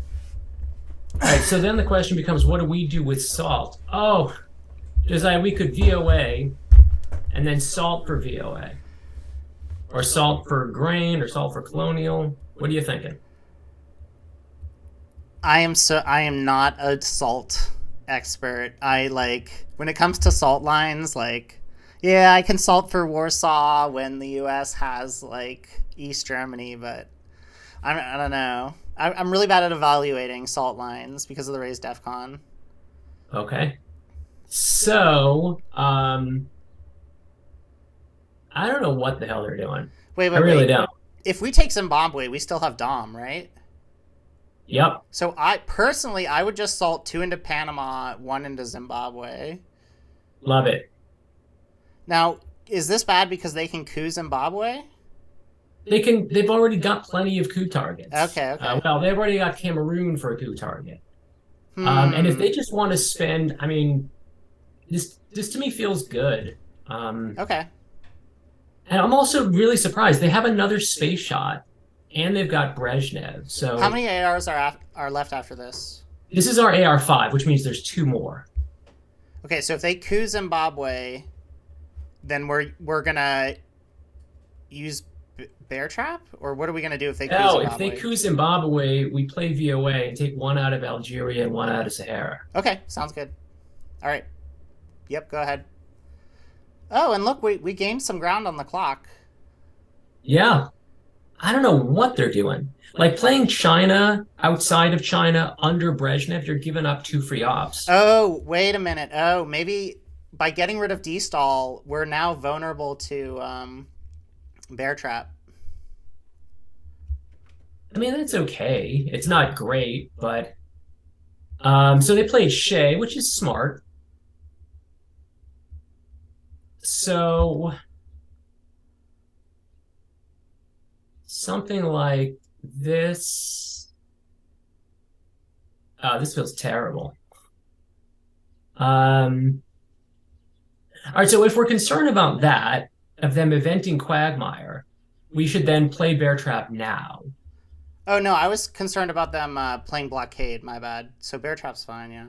All right, so then the question becomes, what do we do with salt? Oh, Josiah, we could VOA and then salt for VOA, or salt for grain, or salt for colonial. What are you thinking? I am not a salt expert. I like when it comes to salt lines, like yeah, I can salt for Warsaw when the US has like East Germany, but I don't know. I'm really bad at evaluating salt lines because of the raised DEFCON. Okay. So, I don't know what the hell they're doing. Wait, I wait, really wait. don't. If we take Zimbabwe, we still have Dom, right? Yep. So I personally, I would just salt two into Panama, one into Zimbabwe. Love it. Now, is this bad because they can coup Zimbabwe? They've already got plenty of coup targets. Okay, okay. Well, they've already got Cameroon for a coup target. And if Hmm. they just want to spend, I mean, this to me feels good. Um, Okay. and I'm also really surprised they have another space shot, and they've got Brezhnev. How So many ARs are left after this? this is our AR-5, which means there's two more. Okay, so if they coup Zimbabwe, then we're gonna use Bear Trap, or what are we gonna do if they coup Oh, if they Zimbabwe? coup Zimbabwe, we play VOA and take one out of Algeria and one out of Sahara. Okay, sounds good. All right. Yep, go ahead. Oh, and look, we gained some ground on the clock. Yeah, I don't know what they're doing. Like playing China outside of China under Brezhnev, you're giving up two free ops. Oh, wait a minute. Oh, maybe by getting rid of D-stall, we're now vulnerable to Bear Trap. I mean, that's okay. It's not great, but so they played Shea, which is smart. So something like this. This feels terrible. All right, so if we're concerned about that, of them eventing Quagmire, we should then play Bear Trap now. Oh no, I was concerned about them playing Blockade. My bad. So Bear Trap's fine, yeah.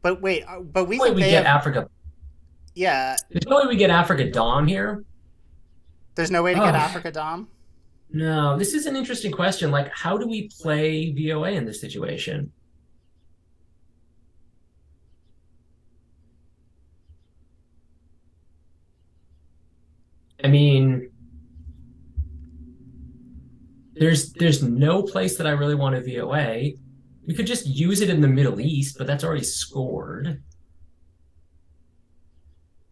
But wait, but we Wait, think we they get have. Africa. Yeah, There's no way we get Africa Dom here. there's no way to get Oh, Africa Dom. no, this is an interesting question. Like, how do we play VOA in this situation? I mean, there's no place that I really want a VOA. We could just use it in the Middle East, but that's already scored.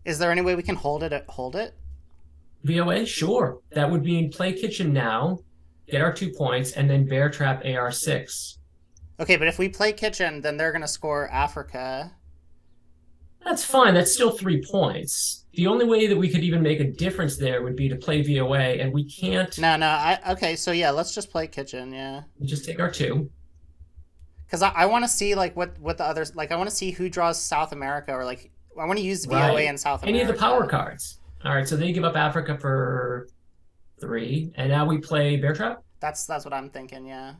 Is there any way we can hold it? Hold it? VOA, sure. That would mean play kitchen now, get our 2 points, and then bear trap AR6. Okay, but if we play Kitchen, then they're gonna score Africa. That's fine. That's still 3 points. The only way that we could even make a difference there would be to play VOA, and we can't. No, no. I okay. So yeah, let's just play Kitchen. Yeah, We just take our two. because I want to see like what the others like. I want to see who draws South America, or like I want to use VOA Right. in South Any of the power America. cards. All right, so they give up Africa for 3, and now we play bear trap. That's what I'm thinking. Yeah,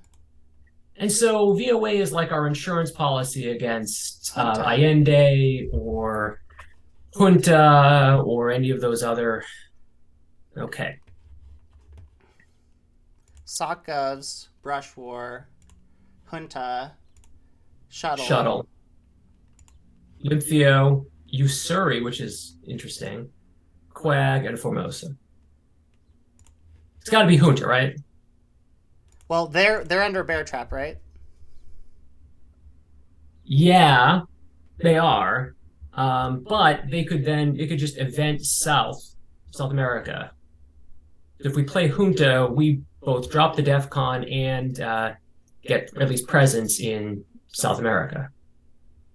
And so VOA is like our insurance policy against Junta, Allende or Junta or any of those other. Okay. Sock Govs, Brush War, Junta, Shuttle. Shuttle. Limphio, Usuri, which is interesting. Quag, and Formosa. It's got to be Junta, right? Well, they're under Bear Trap, right? Yeah, they are. But they could then, it could just event South America. If we play Junta, we both drop the DEF CON and get at least presence in South America.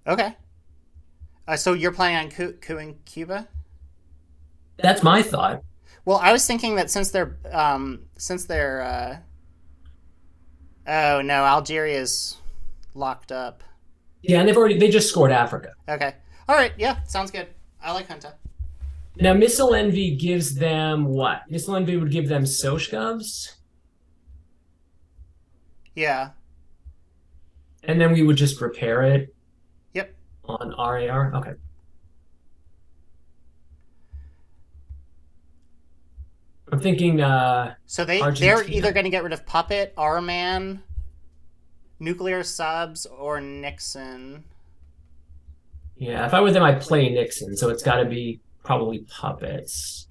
Okay. So you're planning on cooing Cuba? That's my thought. Well, I was thinking that since they're oh no, Algeria's locked up. Yeah, and they just scored Africa. Okay. All right. Yeah, sounds good. I like Junta. Now, Missile Envy gives them what? Missile Envy would give them Sochgovs, Yeah. and then we would just repair it Yep. on RAR. Okay. I'm thinking So they're either Argentina. going to get rid of Puppet, R-Man, Nuclear Subs, or Nixon. Yeah, if I were them, I'd play Nixon, so it's got to be probably puppets.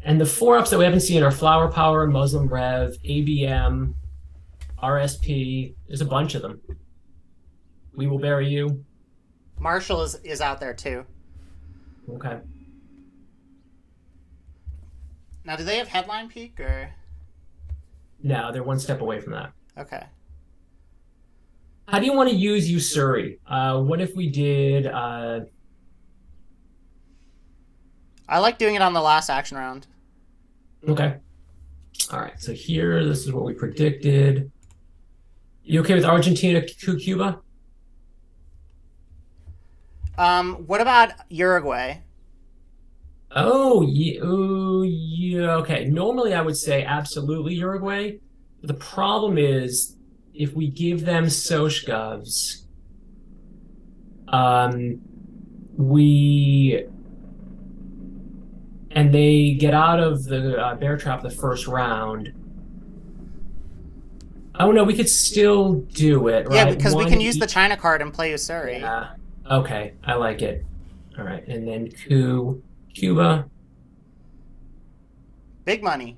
And the 4 ups that we haven't seen are Flower Power, Muslim Rev, ABM, RSP. There's a bunch of them. We will bury you. Marshall is out there too. Okay. Now, do they have Headline Peak or? No, they're one step away from that. Okay. How do you want to use Usuri? What if we did? I like doing it on the last action round. Okay. All right, so here, this is what we predicted. You okay with Argentina, Cuba? What about Uruguay? Oh, yeah, ooh, yeah. Okay. Normally, I would say absolutely Uruguay. The problem is if we give them Sochgovs, um, we and they get out of the bear trap the first round. Oh no, we could still do it, Yeah, right? because we One can use the each. China card and play Usuri. Yeah. Okay, I like it. All right, and then Cuba. Big money.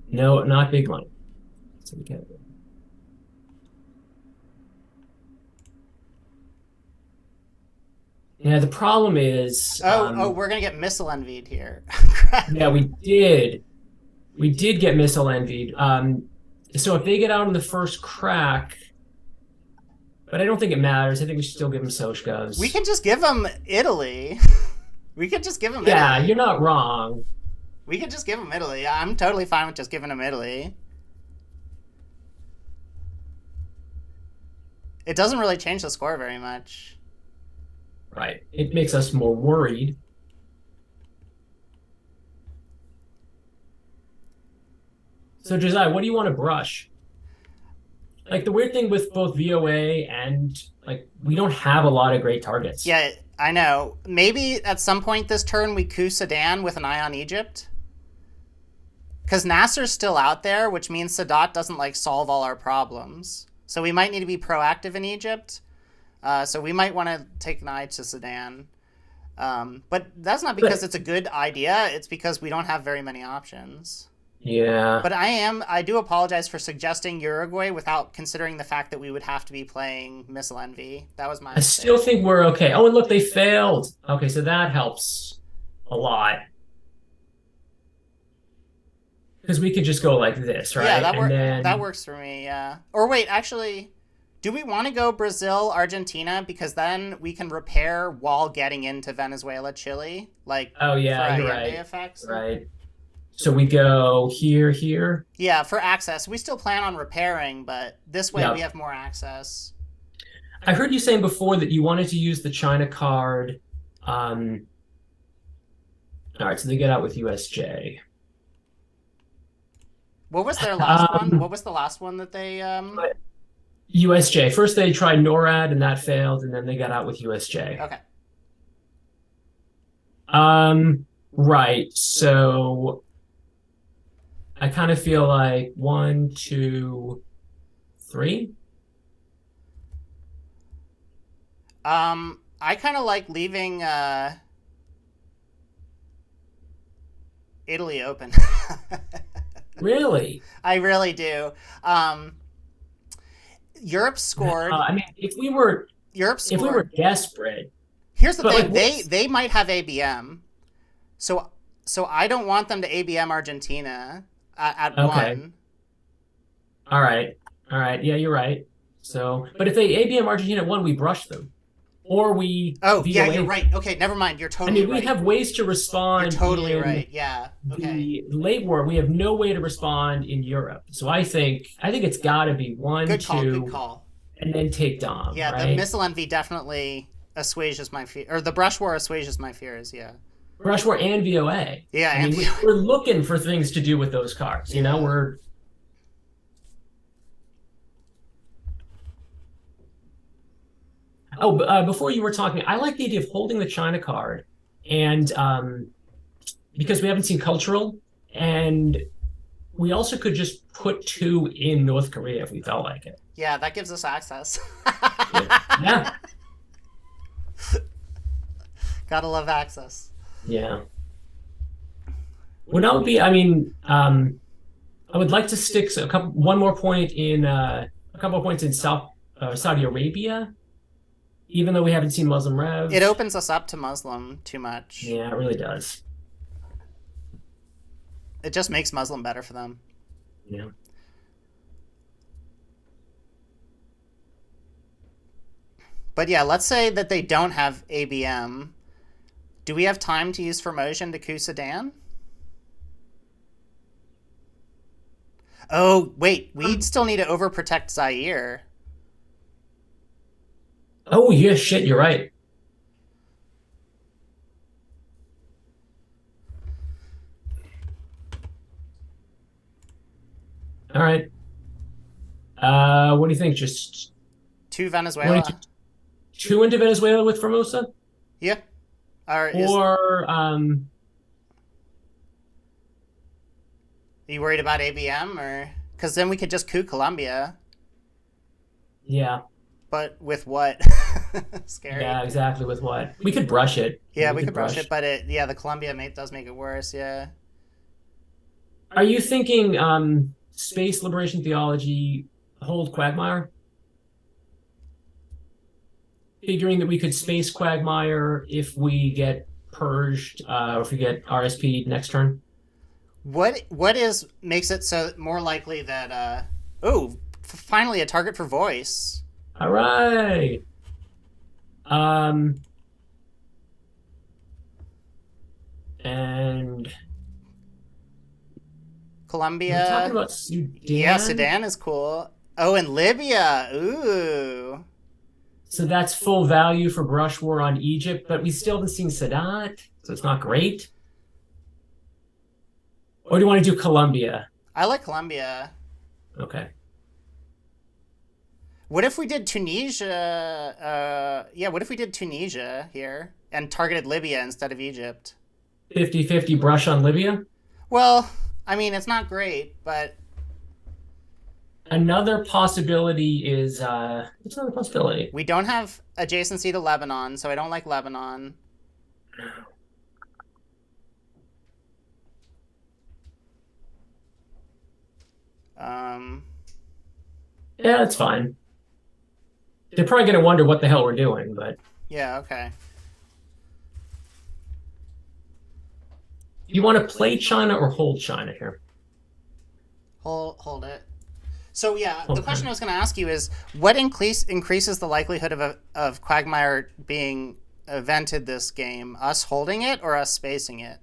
No, not big money. So we get Yeah, the problem is, Oh, we're gonna get missile envied here. yeah, we did get missile envied. So if they get out in the first crack, but I don't think it matters. I think we should still give them We Sochgovs. can just give them Italy. We could just give them Yeah, Italy. you're not wrong. We could just give them Italy. I'm totally fine with just giving them Italy. It doesn't really change the score very much. Right. It makes us more worried. So Josiah, what do you want to brush? Like the weird thing with both VOA and like we don't have a lot of great targets. Yeah, I know. Maybe at some point this turn we coup Sudan with an eye on Egypt. Because Nasser's still out there, which means Sadat doesn't like solve all our problems. So we might need to be proactive in Egypt. So we might want to take an eye to Sudan. But that's not because But it's a good idea. It's because we don't have very many options. yeah, But I do apologize for suggesting Uruguay without considering the fact that we would have to be playing Missile Envy. That was my I still mistake. think we're okay. Oh, and look, they failed. Okay, so that helps a lot because we could just go like this, Yeah, right? And that then works for me. Yeah. Or wait, actually, do we want to go Brazil, Argentina? Because then we can repair while getting into Venezuela, Chile, like oh for yeah, you're Allende right. effects. Right. So we go here, here. Yeah, for access, we still plan on repairing, but this way we Yeah. have more access. I heard you saying before that you wanted to use the China card. Um, all right, so they get out with USJ. What was their last one? Um, What was the last one that they USJ. First they tried NORAD and that failed, and then they got out with USJ. Okay. Right. So I kind of feel like one, two, three. I kind of like leaving Italy open. Really? I really do. Um, Europe scored. I mean, if we were Europe if we were scored. desperate, Here's the but like thing. They what's they might have ABM. So I don't want them to ABM Argentina at okay. one. All right. All right. Yeah, you're right. So, but if they ABM Argentina at one, we brush them. Or we Oh yeah, you're VOA. right. Okay, never mind. You're I totally mean, we right. have ways to You're respond totally in right. Yeah. Okay. the late war. We have no way to respond in Europe. So I think it's got to be one, Good call. Good two, call. and then take Dom, Yeah, the right? missile envy definitely assuages my fear, or the brush war assuages my fears. Yeah. Rush War and VOA. Yeah, I and mean, we're looking for things to do with those cards. You know, yeah. we're oh, before you were talking, I like the idea of holding the China card, and because we haven't seen cultural, and we also could just put two in North Korea if we felt like it. Yeah, that gives us access. Yeah, yeah, Gotta love access. yeah. Would not be. I mean, I would like to stick one more point in a couple of points in Saudi Arabia, even though we haven't seen Muslim It Rev. opens us up to Muslim too much. Yeah, it really does. It just makes Muslim better for them. Yeah. But yeah, let's say that they don't have ABM. Do we have time to use Formosan to coup Sudan? Oh, wait, we still need to overprotect Zaire. Oh, yeah, shit, you're right. All right. What do you think? Just To one, two, Venezuela. two into Venezuela with Formosa? Yeah. Or is Or, are you worried about ABM or because then we could just coup Colombia, yeah, but with what? Scary. yeah, exactly. With what? We could brush it. Yeah, We we could could brush it, brush. but the Colombia mate does make it worse. Yeah. Are you thinking space liberation theology hold Quagmire? Figuring that we could space Quagmire if we get purged, or if we get RSP next turn? What is makes it so more likely that finally a target for voice. All right. Um, and we're talking Colombia. about Yeah, Sudan. Sudan is cool. Oh, and Libya. Ooh. So that's full value for brush war on Egypt, but we still haven't seen Sadat, so it's not great. Or do you want to do Colombia? I like Colombia. Okay. What if we did Tunisia? Yeah, what if we did Tunisia here and targeted Libya instead of Egypt? 50-50 brush on Libya. Well, I mean, it's not great, but Another possibility is what's another possibility? we don't have adjacency to Lebanon, so I don't like Lebanon. Um, Yeah, that's fine. They're probably gonna wonder what the hell we're doing, but yeah, okay. you want to play China or hold China here? Hold it. So yeah, the Okay. question I was going to ask you is what increases the likelihood of Quagmire being evented this game? Us holding it or us spacing it?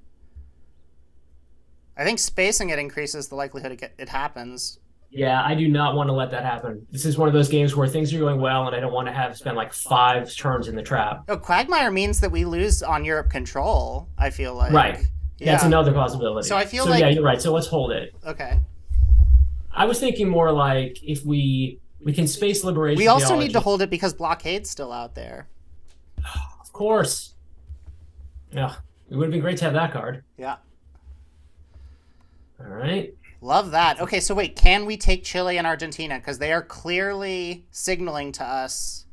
I think spacing it increases the likelihood it happens. Yeah, I do not want to let that happen. This is one of those games where things are going well, and I don't want to have spend like 5 turns in the trap. Oh, Quagmire means that we lose on Europe control. I feel like, Right. That's yeah. another possibility. So I feel So yeah, like you're right. So let's hold it. okay. I was thinking more like if we can space We liberation also need to theology. hold it because blockade's still out there. Of course. Yeah. It would have been great to have that card. Yeah. All right. Love that. Okay, so wait, can we take Chile and Argentina? Because they are clearly signaling to us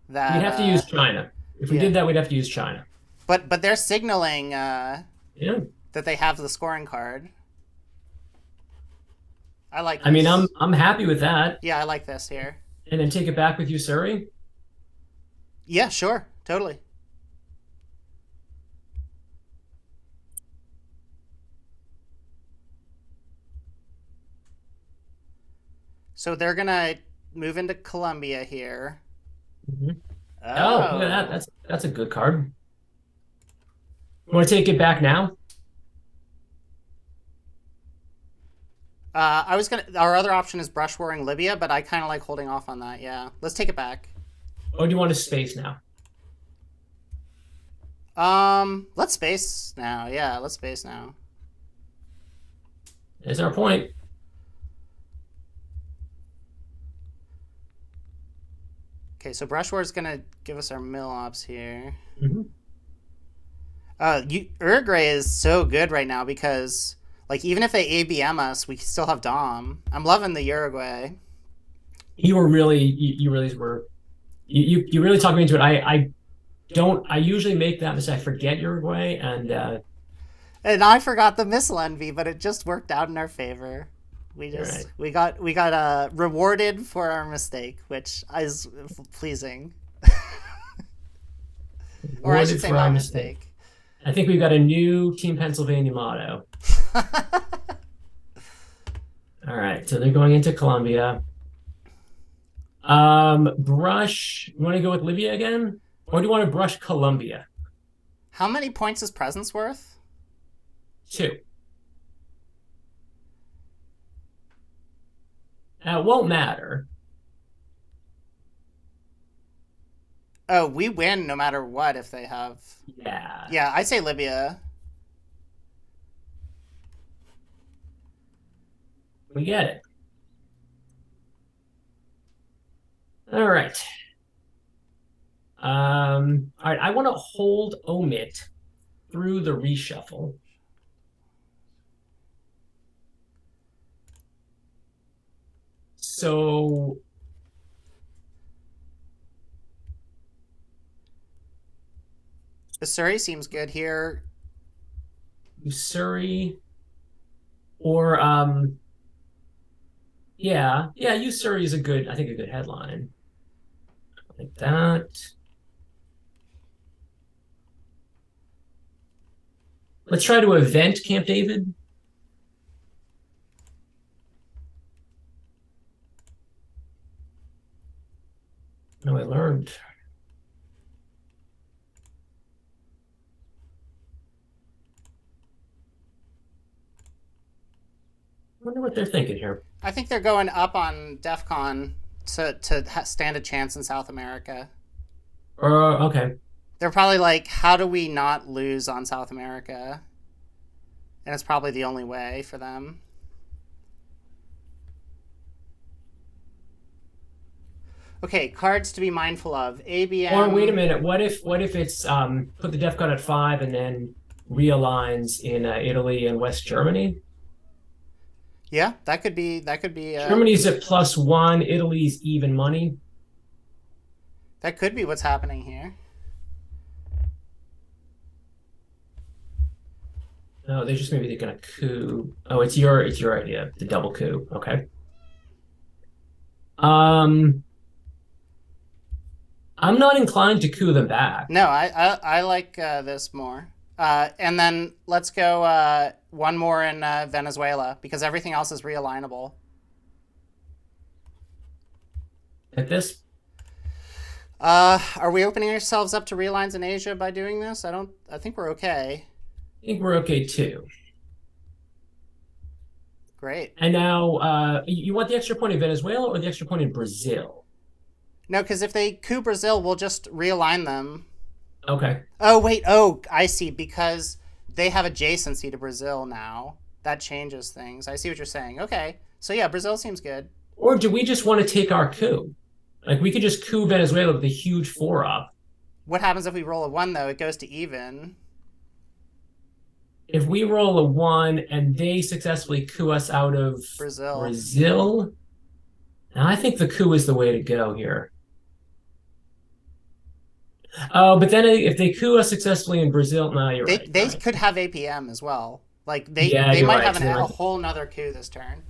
We'd that have to use China. If we yeah. did that, we'd have to use China. But they're signaling Yeah. that they have the scoring card. I like I mean, this. I'm happy with that. Yeah, I like this here. And then take it back with you, Surrey. Yeah, sure. Totally. So they're going to move into Colombia here. Mm-hmm. Oh, look at that. Oh. That's a good card. Want to take it back now? I was going to our other option is brush warring Libya, but I kind of like holding off on that. Yeah. Let's take it back. Or do you want to space now? Let's space now. Yeah, let's space now. There's our point. Okay, so brush war is going to give us our mill ops here. Mm-hmm. Uruguay is so good right now because, like, even if they ABM us, we still have Dom. I'm loving the Uruguay. You were really, you really were, you really talked me into it. I usually make that mistake. I forget Uruguay, and And I forgot the missile envy, but it just worked out in our favor. right. We got rewarded for our mistake, which is pleasing. Or I should say my mistake. I think we've got a new Team Pennsylvania motto. All right, so they're going into Colombia. Brush. You want to go with Libya again, or do you want to brush Colombia? How many points is presence worth? 2. It won't matter. Oh, we win no matter what if they have. Yeah, Yeah, I say Libya. we get it. All right. All right, I want to hold omit through the reshuffle. So Surrey seems good here. Usuri or yeah, Usuri is a good, I think a good headline. Like that. Let's try to event Camp David. No, I learned. I wonder what they're thinking here. I think they're going up on DEF CON to stand a chance in South America. Okay. They're probably like, how do we not lose on South America? And it's probably the only way for them. Okay, cards to be mindful of. Or wait a ABM. minute. What if it's put the DEF CON at 5 and then realigns in Italy and West Germany? Yeah, that could be Germany's at +1, Italy's even money. that could be what's happening here. Oh, they just maybe they're gonna coup. Oh, it's your idea, the double coup. Okay. Um, I'm not inclined to coup them back. No, I like this more. And then let's go one more in Venezuela because everything else is realignable. At this, Are we opening ourselves up to realigns in Asia by doing this? I don't. I think we're okay. I think we're okay too. Great. And now, you want the extra point in Venezuela or the extra point in Brazil? No, because if they coup Brazil, we'll just realign them. Okay. Oh wait. Oh, I see. Because they have adjacency to Brazil now. That changes things. I see what you're saying. Okay. So yeah, Brazil seems good. Or do we just want to take our coup? Like we could just coup Venezuela with a huge 4-up. What happens if we roll a one though? It goes to even. If we roll a 1 and they successfully coup us out of Brazil. Brazil, now I think the coup is the way to go here. Oh, but then if they coup us successfully in Brazil, no, you're They right. they All right. could have APM as well. Like they Yeah, they you're might right. have So a whole nother coup this turn.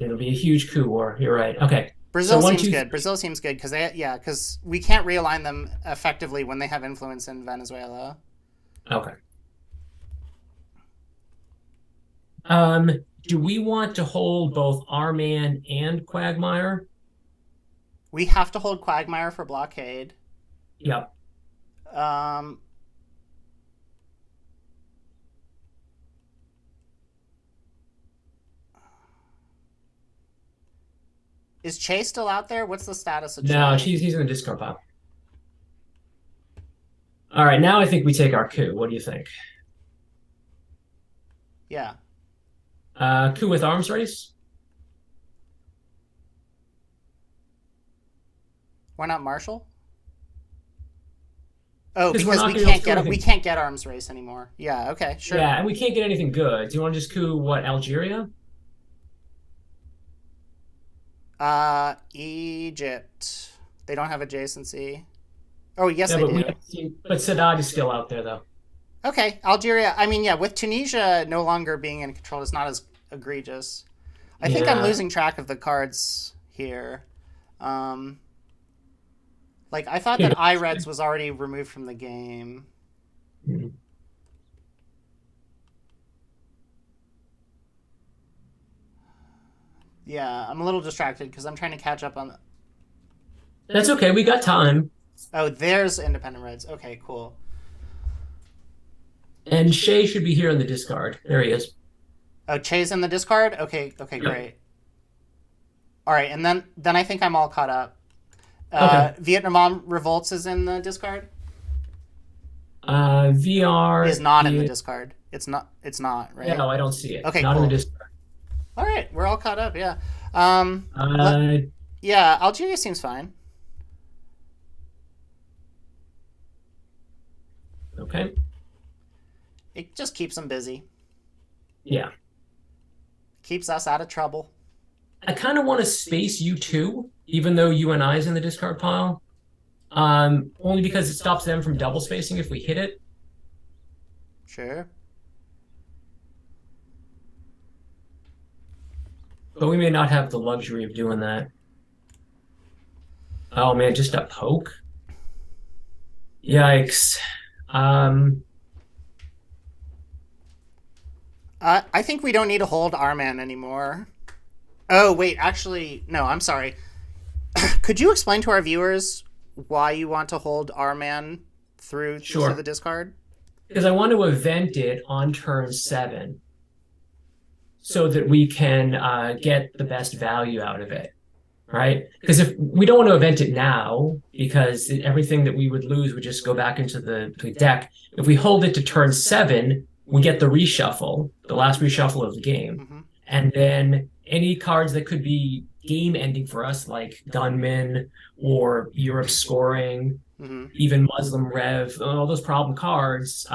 it'll be a huge coup war. You're right. Okay. So Brazil one, seems two, good. Brazil seems good because because we can't realign them effectively when they have influence in Venezuela. okay. Um, do we want to hold both our man and Quagmire? We have to hold Quagmire for blockade. Yep. Um, is Che still out there? What's the status of No, Che? he's in the discard pile. All right, now I think we take our coup. What do you think? Yeah. Coup with arms race? Why not Marshall? Oh, Because we're because not we going to be able can't to do get we anything. can't get arms race anymore. Yeah. Okay. Sure. Yeah, and we can't get anything good. Do you want to just coup what, Algeria? Egypt. They don't have adjacency. Oh, yes, No, they but we do. have seen, but Sadat is still out there though. Okay, Algeria. I mean, yeah, with Tunisia no longer being in control, it's not as egregious. I think I'm Yeah. losing track of the cards here. Um, like I thought Here that goes. IREDS was already removed from the game. Yeah, I'm a little distracted because I'm trying to catch up on. That's okay. We got time. Oh, there's independent Reds. Okay, cool. And Shay should be here in the discard. There he is. Oh, Che's in the discard. Okay, okay, Yep. great. All right, and then I think I'm all caught up. Okay. Vietnam Revolts is in the discard. Is VR not in the is, discard. It's not. It's not yeah, right. no, I don't see it. Okay, Not in the cool. Discord. All right, we're all caught up. Yeah. Um. Let, Uh, yeah, Algeria seems fine. okay. It just keeps them busy. Yeah. Keeps us out of trouble. I kind of want to space you too, even though UNI is in the discard pile. Only because it stops them from double spacing if we hit it. Sure. But we may not have the luxury of doing that. Oh man, just a poke? Yikes. Um, I think we don't need to hold our man anymore. Oh wait, actually, no. I'm sorry. Could you explain to our viewers why you want to hold our man through to the sure. discard? Because I want to event it on turn 7 so that we can get the best value out of it, right? Because if we don't want to event it now, because everything that we would lose would just go back into the deck. If we hold it to turn 7, we get the reshuffle, the last reshuffle of the game. Mm-hmm. And then any cards that could be game ending for us, like Gunman or Europe Scoring, Mm-hmm. even Muslim Rev, all those problem cards,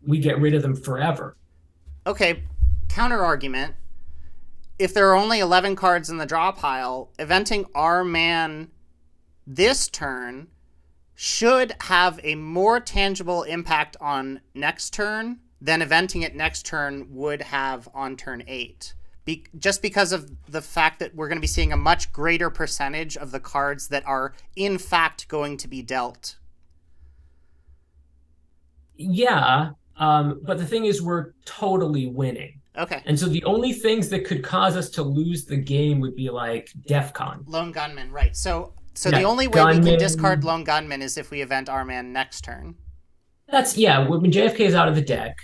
we get rid of them forever. Okay. Counter argument. If there are only 11 cards in the draw pile, eventing our man this turn should have a more tangible impact on next turn than eventing it next turn would have on turn 8. Just because of the fact that we're going to be seeing a much greater percentage of the cards that are in fact going to be dealt. Yeah, but the thing is, we're totally winning. Okay. And so the only things that could cause us to lose the game would be like DEF CON. Lone Gunman, right. So the Yeah, only way we can discard Gunman. Lone Gunman is if we event our man next turn. That's, yeah, when JFK is out of the deck.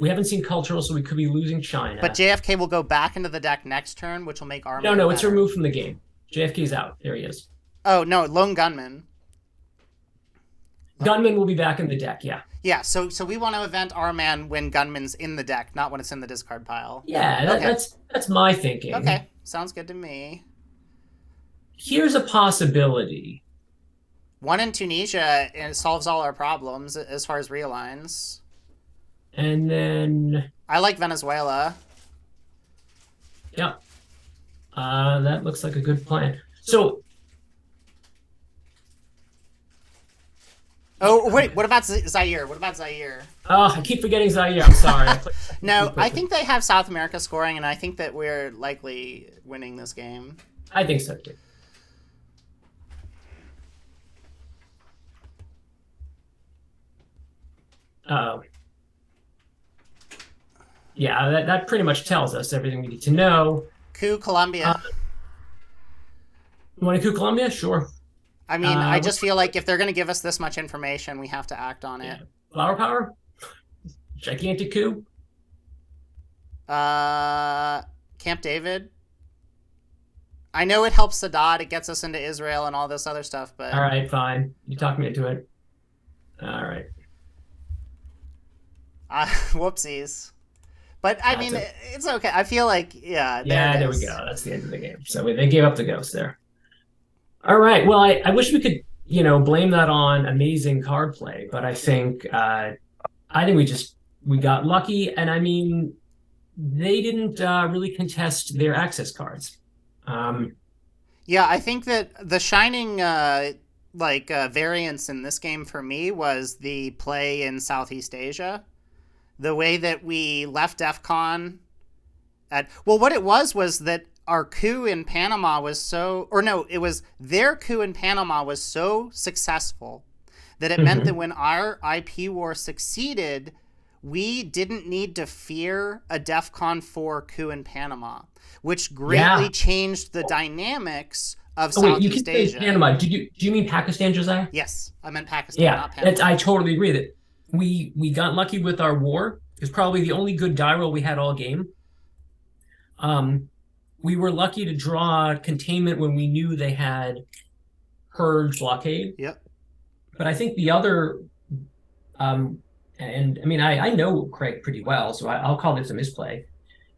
We haven't seen Cultural, so we could be losing But China. JFK will go back into the deck next turn, which will make our No, man no, it's better. removed from the game. JFK's out. There he is. Oh, no, Lone Gunman. Gunman will be back in the deck, yeah. Yeah, so we want to event our man when Gunman's in the deck, not when it's in the discard pile. Yeah, Okay. that's my thinking. Okay, sounds good to me. Here's a possibility. One in Tunisia, and it solves all our problems as far as realigns. And then, I like Venezuela. yeah, that looks like a good plan. So, Oh, wait, what about Zaire? What about Zaire? I keep forgetting Zaire. I'm sorry. No, I think they have South America scoring, and I think that we're likely winning this game. I think so too. Uh, yeah, that pretty much tells us everything we need to know. Coup Colombia. You want to coup Colombia? Sure. I mean, I just feel like if they're going to give us this much information, we have to act on it. Flower power? Gigantic coup? Camp David. I know it helps Sadat. It gets us into Israel and all this other stuff, but All right, fine. You talk me into it. All right. whoopsies. But I mean, it's okay. I feel like, yeah. There we go. That's the end of the game. So they gave up the ghost there. All right. Well, I wish we could, blame that on amazing card play, but I think we got lucky, and I mean, they didn't really contest their access cards. Yeah, I think that the shining variance in this game for me was the play in Southeast Asia. The way that we left DEF CON what it was that our coup in Panama was their coup in Panama was so successful that it meant that when our IP war succeeded, we didn't need to fear a DEF CON 4 coup in Panama, which greatly changed the dynamics of Southeast Asia. Panama. Do you mean Pakistan, Josiah? Yes, I meant Pakistan, not Panama. I totally agree that we got lucky with our war. It's probably the only good die roll we had all game. we were lucky to draw containment when we knew they had purge blockade. Yep. But I think the other, and I mean, I know Craig pretty well, so I'll call this a misplay,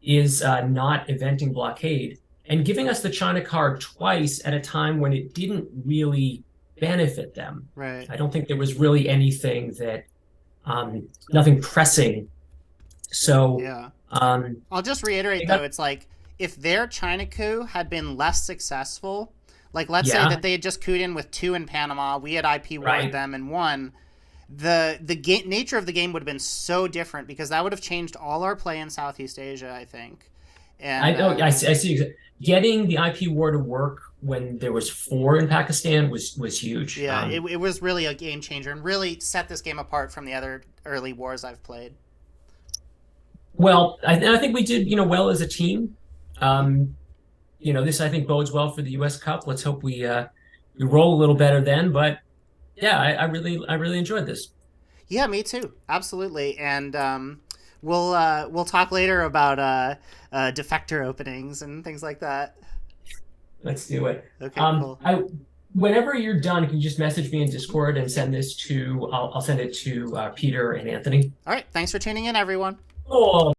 is not eventing blockade and giving us the China card twice at a time when it didn't really benefit them. Right. I don't think there was really anything that, nothing pressing. So yeah. I'll just reiterate though, it's like if their China coup had been less successful, like let's say that they had just couped in with 2 in Panama, we had IP warred them and won, the nature of the game would have been so different because that would have changed all our play in Southeast Asia, I think. And I see. Getting the IP war to work when there was 4 in Pakistan was huge. Yeah, it was really a game changer and really set this game apart from the other early wars I've played. Well, I think we did, well as a team. This I think bodes well for the U.S. Cup. Let's hope we roll a little better then. But yeah, I really enjoyed this. Yeah, me too. Absolutely. And we'll talk later about defector openings and things like that. Let's do it. Okay, cool. Whenever you're done, can you just message me in Discord and send this to? I'll send it to Peter and Anthony. All right. Thanks for tuning in, everyone. Oh.